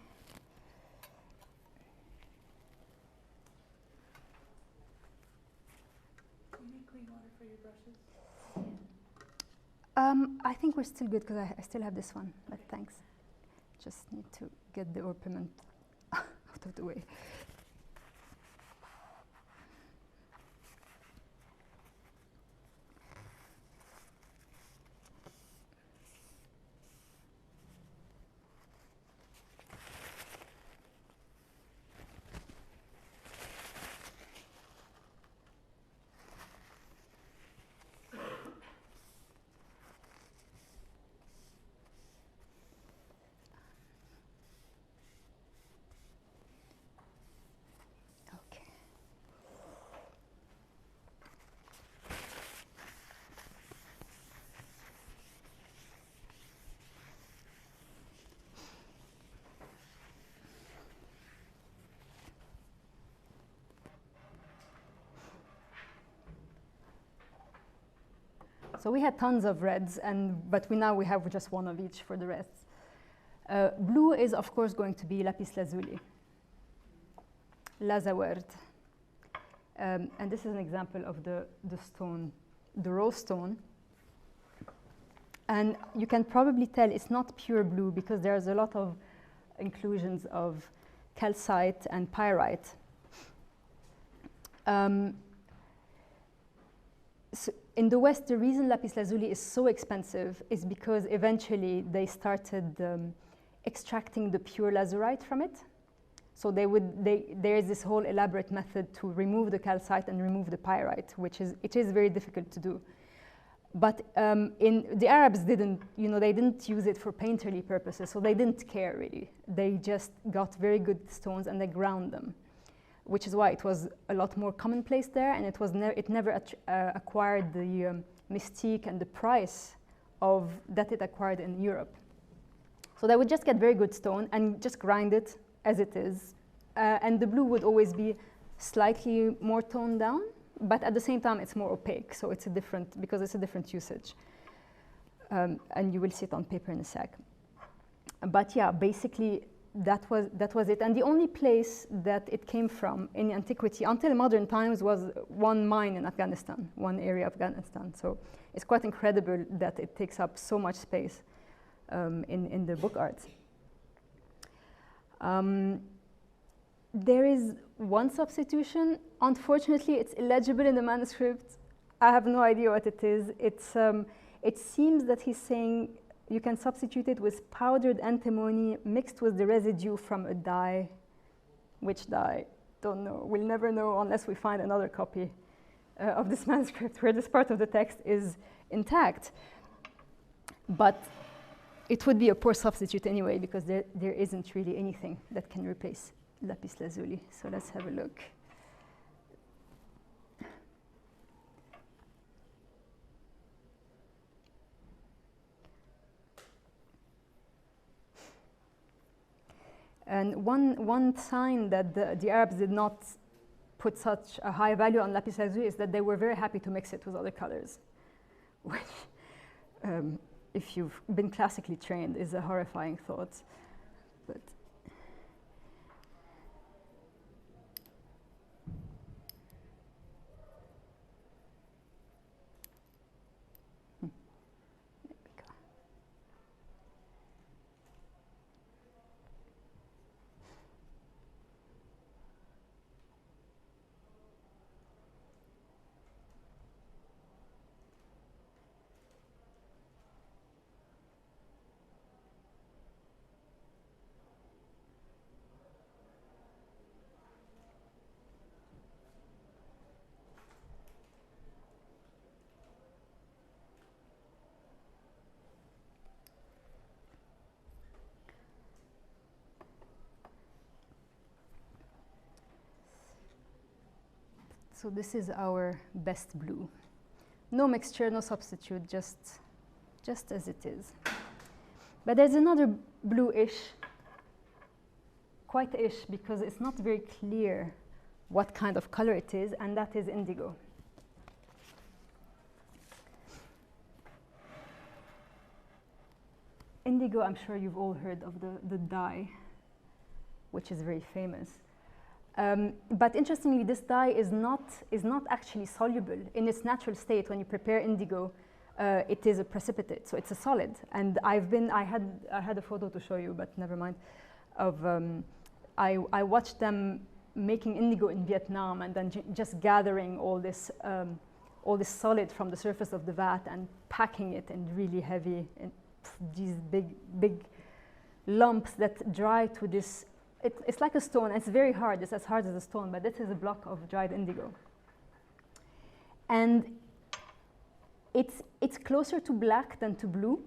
I think we're still good because I still have this one, but thanks. Just need to get the orpiment out of the way. So we had tons of reds, but now we have just one of each for the rest. Blue is, of course, going to be lapis lazuli, lazaward. And this is an example of the stone, the rose stone. And you can probably tell it's not pure blue because there's a lot of inclusions of calcite and pyrite. So in the West, the reason lapis lazuli is so expensive is because eventually they started extracting the pure lazurite from it. So there is this whole elaborate method to remove the calcite and remove the pyrite, it is very difficult to do. But the Arabs didn't use it for painterly purposes, so they didn't care really. They just got very good stones and they ground them, which is why it was a lot more commonplace there, and it never acquired the mystique and the price that it acquired in Europe. So they would just get very good stone and just grind it as it is, and the blue would always be slightly more toned down, but at the same time it's more opaque, so it's a different usage, and you will see it on paper in a sec. But yeah, basically that was it. And the only place that it came from in antiquity until modern times was one mine in Afghanistan, one area of Afghanistan. So it's quite incredible that it takes up so much space in the book art. There is one substitution. Unfortunately, it's illegible in the manuscript. I have no idea what it is. It seems that he's saying you can substitute it with powdered antimony mixed with the residue from a dye. Which dye? Don't know. We'll never know unless we find another copy of this manuscript where this part of the text is intact. But it would be a poor substitute anyway, because there isn't really anything that can replace lapis lazuli. So let's have a look. And one sign that the Arabs did not put such a high value on lapis lazuli is that they were very happy to mix it with other colors, which, if you've been classically trained, is a horrifying thought. But so this is our best blue. No mixture, no substitute, just as it is. But there's another bluish, quite ish, because it's not very clear what kind of color it is, and that is indigo. Indigo, I'm sure you've all heard of the dye, which is very famous. But interestingly, this dye is not actually soluble in its natural state. When you prepare indigo, it is a precipitate, so it's a solid. And I had a photo to show you, but never mind. I watched them making indigo in Vietnam, and then just gathering all this solid from the surface of the vat and packing it in really heavy, these big lumps that dry to this. It's like a stone. It's very hard. It's as hard as a stone, but this is a block of dried indigo. And it's closer to black than to blue.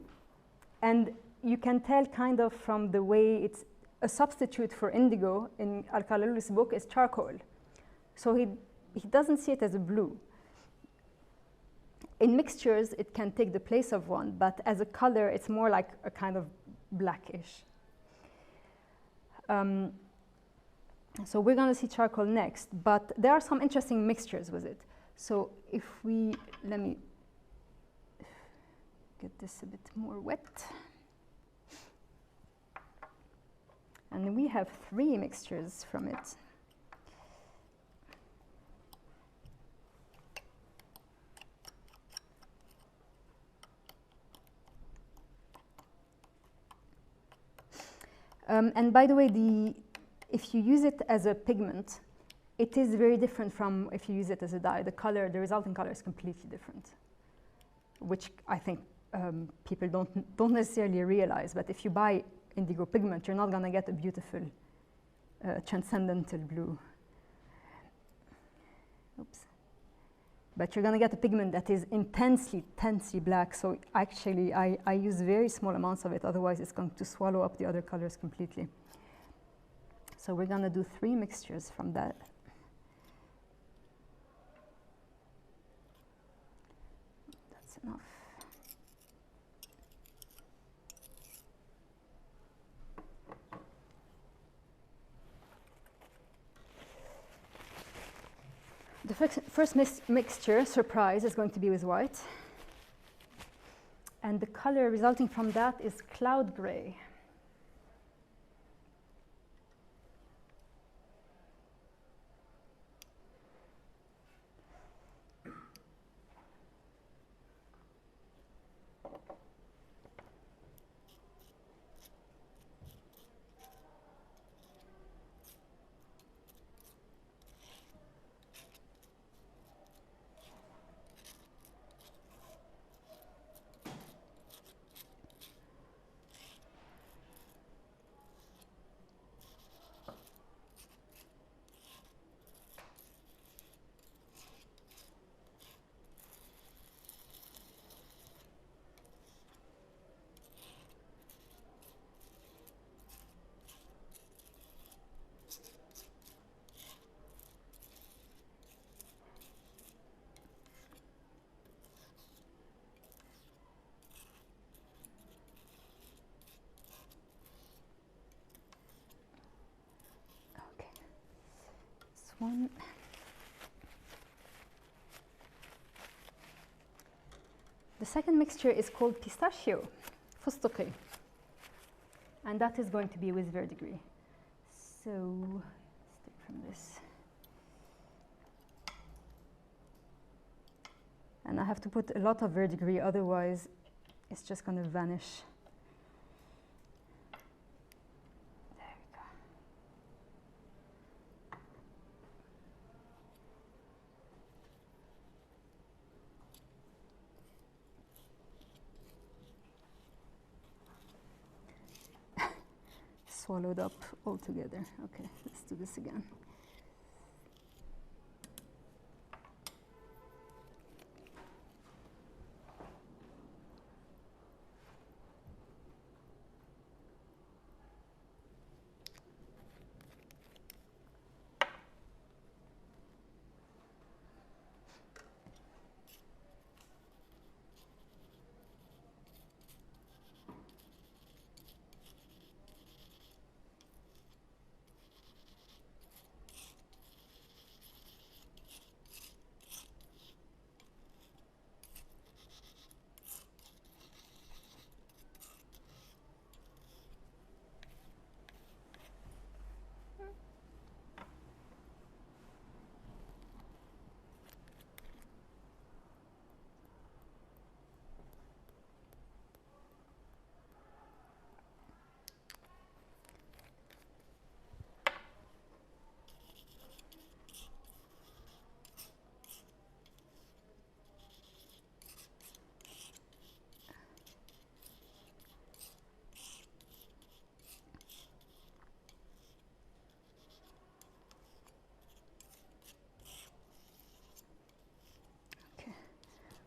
And you can tell kind of from the way it's a substitute for indigo in Al-Qalalusi's book is charcoal. So he doesn't see it as a blue. In mixtures, it can take the place of one, but as a color, it's more like a kind of blackish. So we're going to see charcoal next, but there are some interesting mixtures with it. So if let me get this a bit more wet. And we have 3 mixtures from it. And by the way, if you use it as a pigment, it is very different from if you use it as a dye. The color, the resulting color is completely different, which I think people don't necessarily realize. But if you buy indigo pigment, you're not going to get a beautiful transcendental blue. Oops. But you're going to get a pigment that is intensely black. So actually, I use very small amounts of it. Otherwise, it's going to swallow up the other colors completely. So we're going to do 3 mixtures from that. That's enough. The first mixture, surprise, is going to be with white. And the color resulting from that is cloud gray. One. The second mixture is called pistachio, فستقي, and that is going to be with verdigris. So let's take from this. And I have to put a lot of verdigris, otherwise it's just going to vanish. Swallowed up altogether. Okay, let's do this again.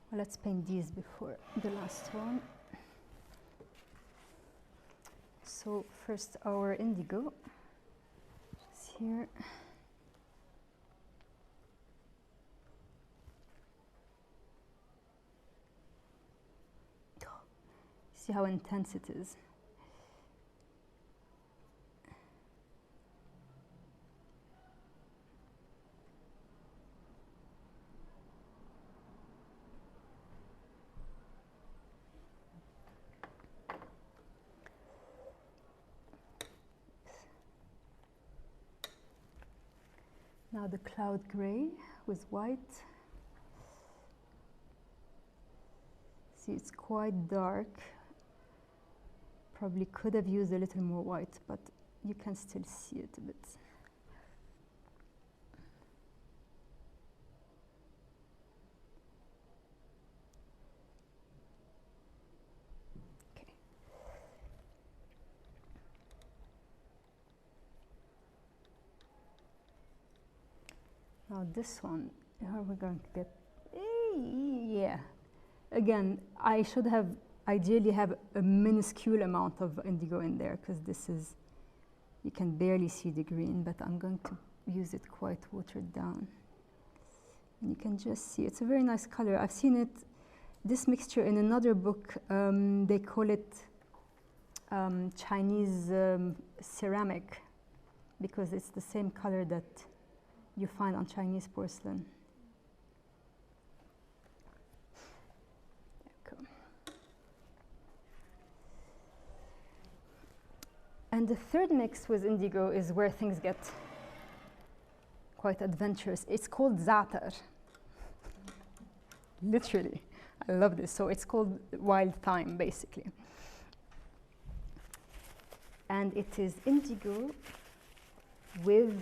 Well, let's paint these before the last one. So first our indigo is here. See how intense it is. Now the cloud gray with white. See, it's quite dark. Probably could have used a little more white, but you can still see it a bit. Okay. Now this one, how are we going to get? Yeah. Again, I should have ideally have a minuscule amount of indigo in there, because this is, you can barely see the green, but I'm going to use it quite watered down. And you can just see, it's a very nice color. I've seen it, this mixture in another book, they call it Chinese ceramic, because it's the same color that you find on Chinese porcelain. And the third mix with indigo is where things get quite adventurous. It's called za'atar. Literally, I love this. So it's called wild thyme, basically. And it is indigo with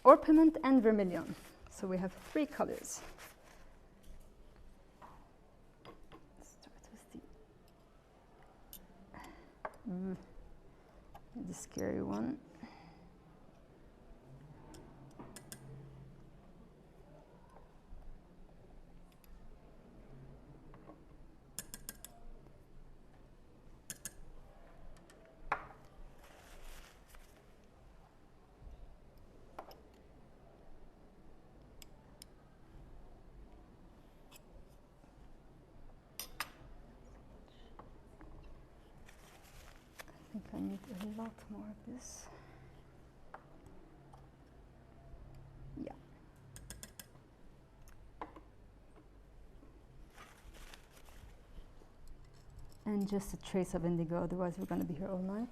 orpiment and vermilion. So we have 3 colors. Start with the scary one. I think I need a lot more of this. Yeah. And just a trace of indigo, otherwise we're going to be here all night.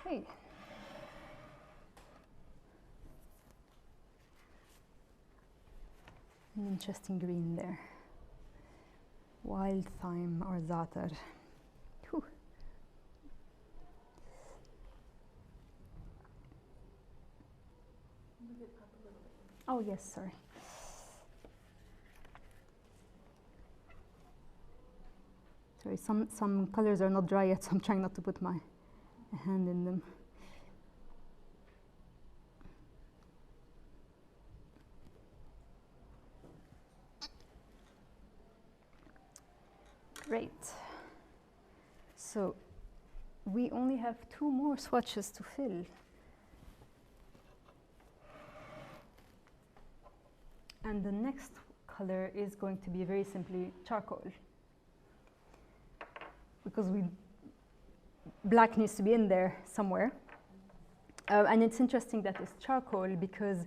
Okay. An interesting green there. Wild thyme or za'atar. Whew. Oh yes, sorry. Sorry, some colors are not dry yet, so I'm trying not to put my hand in them. Great. So we only have 2 more swatches to fill. And the next color is going to be very simply charcoal. Because black needs to be in there somewhere. And it's interesting that it's charcoal because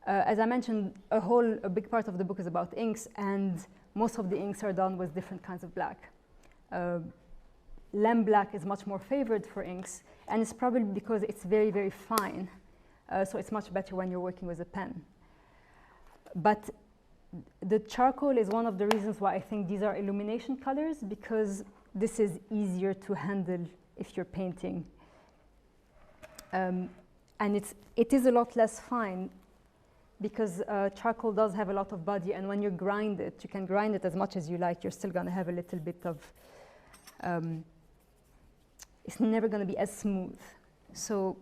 As I mentioned, a big part of the book is about inks, and most of the inks are done with different kinds of black. Lamp black is much more favored for inks, and it's probably because it's very, very fine. So it's much better when you're working with a pen. But the charcoal is one of the reasons why I think these are illumination colors, because this is easier to handle if you're painting. And it is a lot less fine, because charcoal does have a lot of body, and when you grind it, you can grind it as much as you like, you're still going to have a little bit of, it's never going to be as smooth. So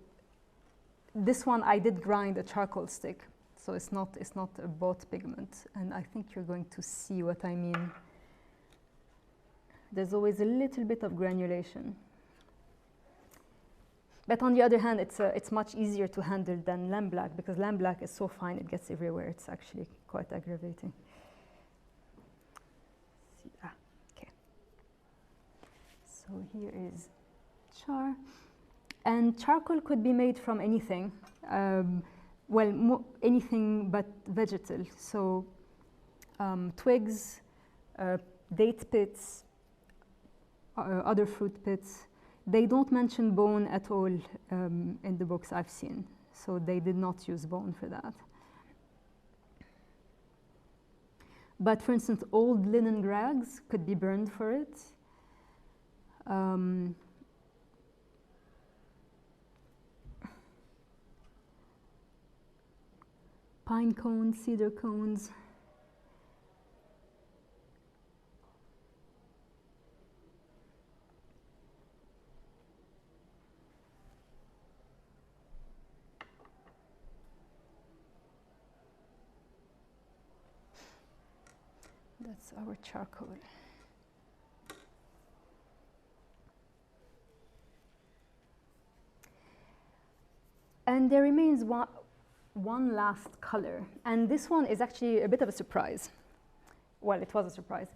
this one, I did grind a charcoal stick, so it's not a bought pigment, and I think you're going to see what I mean. There's always a little bit of granulation. But on the other hand, it's much easier to handle than lamp black, because lamp black is so fine, it gets everywhere. It's actually quite aggravating. Okay. So here is char. And charcoal could be made from anything. Anything but vegetal. So twigs, date pits, other fruit pits. They don't mention bone at all in the books I've seen, so they did not use bone for that. But for instance, old linen rags could be burned for it. Pine cones, cedar cones. That's our charcoal. And there remains one last color, and this one is actually a bit of a surprise. Well, it was a surprise,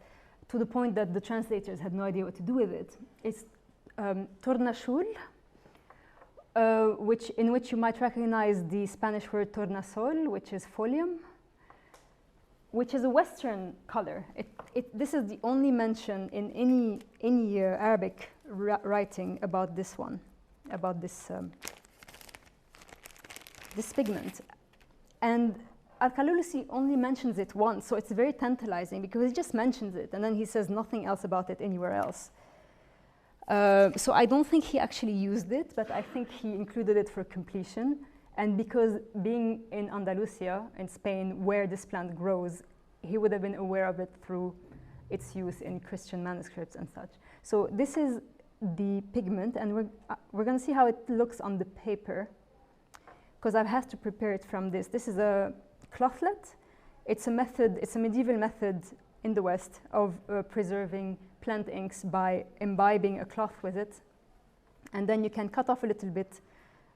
to the point that the translators had no idea what to do with it. It's tornasol, in which you might recognize the Spanish word tornasol, which is folium, which is a Western color. This is the only mention in any Arabic writing about this one, about this pigment. And Al-Qalalusi only mentions it once, so it's very tantalizing, because he just mentions it, and then he says nothing else about it anywhere else. So I don't think he actually used it, but I think he included it for completion. And because being in Andalusia, in Spain, where this plant grows, he would have been aware of it through its use in Christian manuscripts and such. So this is the pigment, and we're going to see how it looks on the paper, because I've had to prepare it from this. This is a clothlet. It's a method, it's a medieval method in the West of preserving plant inks by imbibing a cloth with it. And then you can cut off a little bit,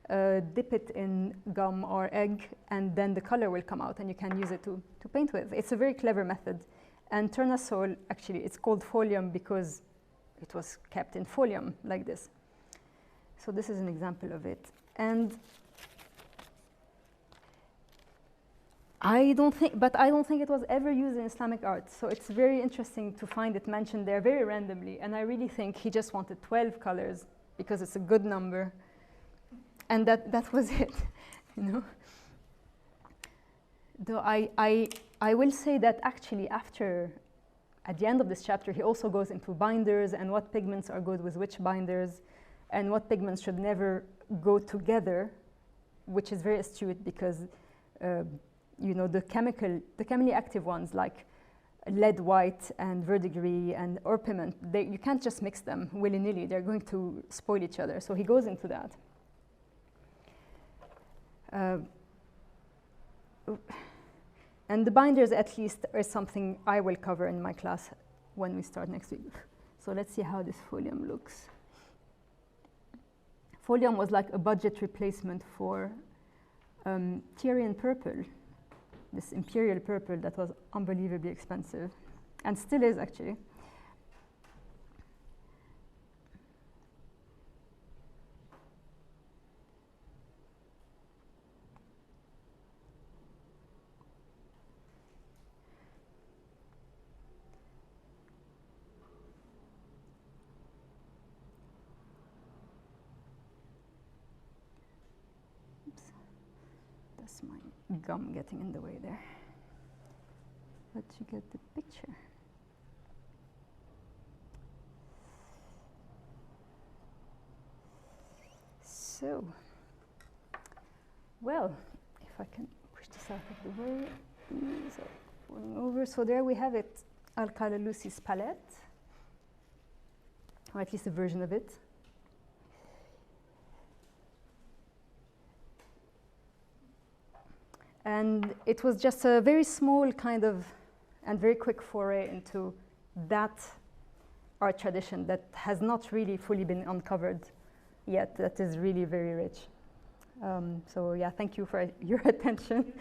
dip it in gum or egg, and then the color will come out, and you can use it to paint with. It's a very clever method. And tornasol, actually, it's called folium because it was kept in folium like this. So this is an example of it. And I don't think it was ever used in Islamic art. So it's very interesting to find it mentioned there very randomly. And I really think he just wanted 12 colors because it's a good number. And that was it, you know. Though I will say that actually at the end of this chapter, he also goes into binders and what pigments are good with which binders and what pigments should never go together, which is very astute because you know, the chemically active ones like lead white and verdigris and orpiment, you can't just mix them willy-nilly. They're going to spoil each other. So he goes into that. And the binders, at least, are something I will cover in my class when we start next week. So let's see how this folium looks. Folium was like a budget replacement for Tyrian purple, this imperial purple that was unbelievably expensive, and still is actually. just my gum getting in the way there. But you get the picture. So, well, if I can push this out of the way, these are falling over. So there we have it, Al-Qalalusi's palette, or at least a version of it. And it was just a very small kind of and very quick foray into that art tradition that has not really fully been uncovered yet, that is really very rich. So yeah, thank you for your attention.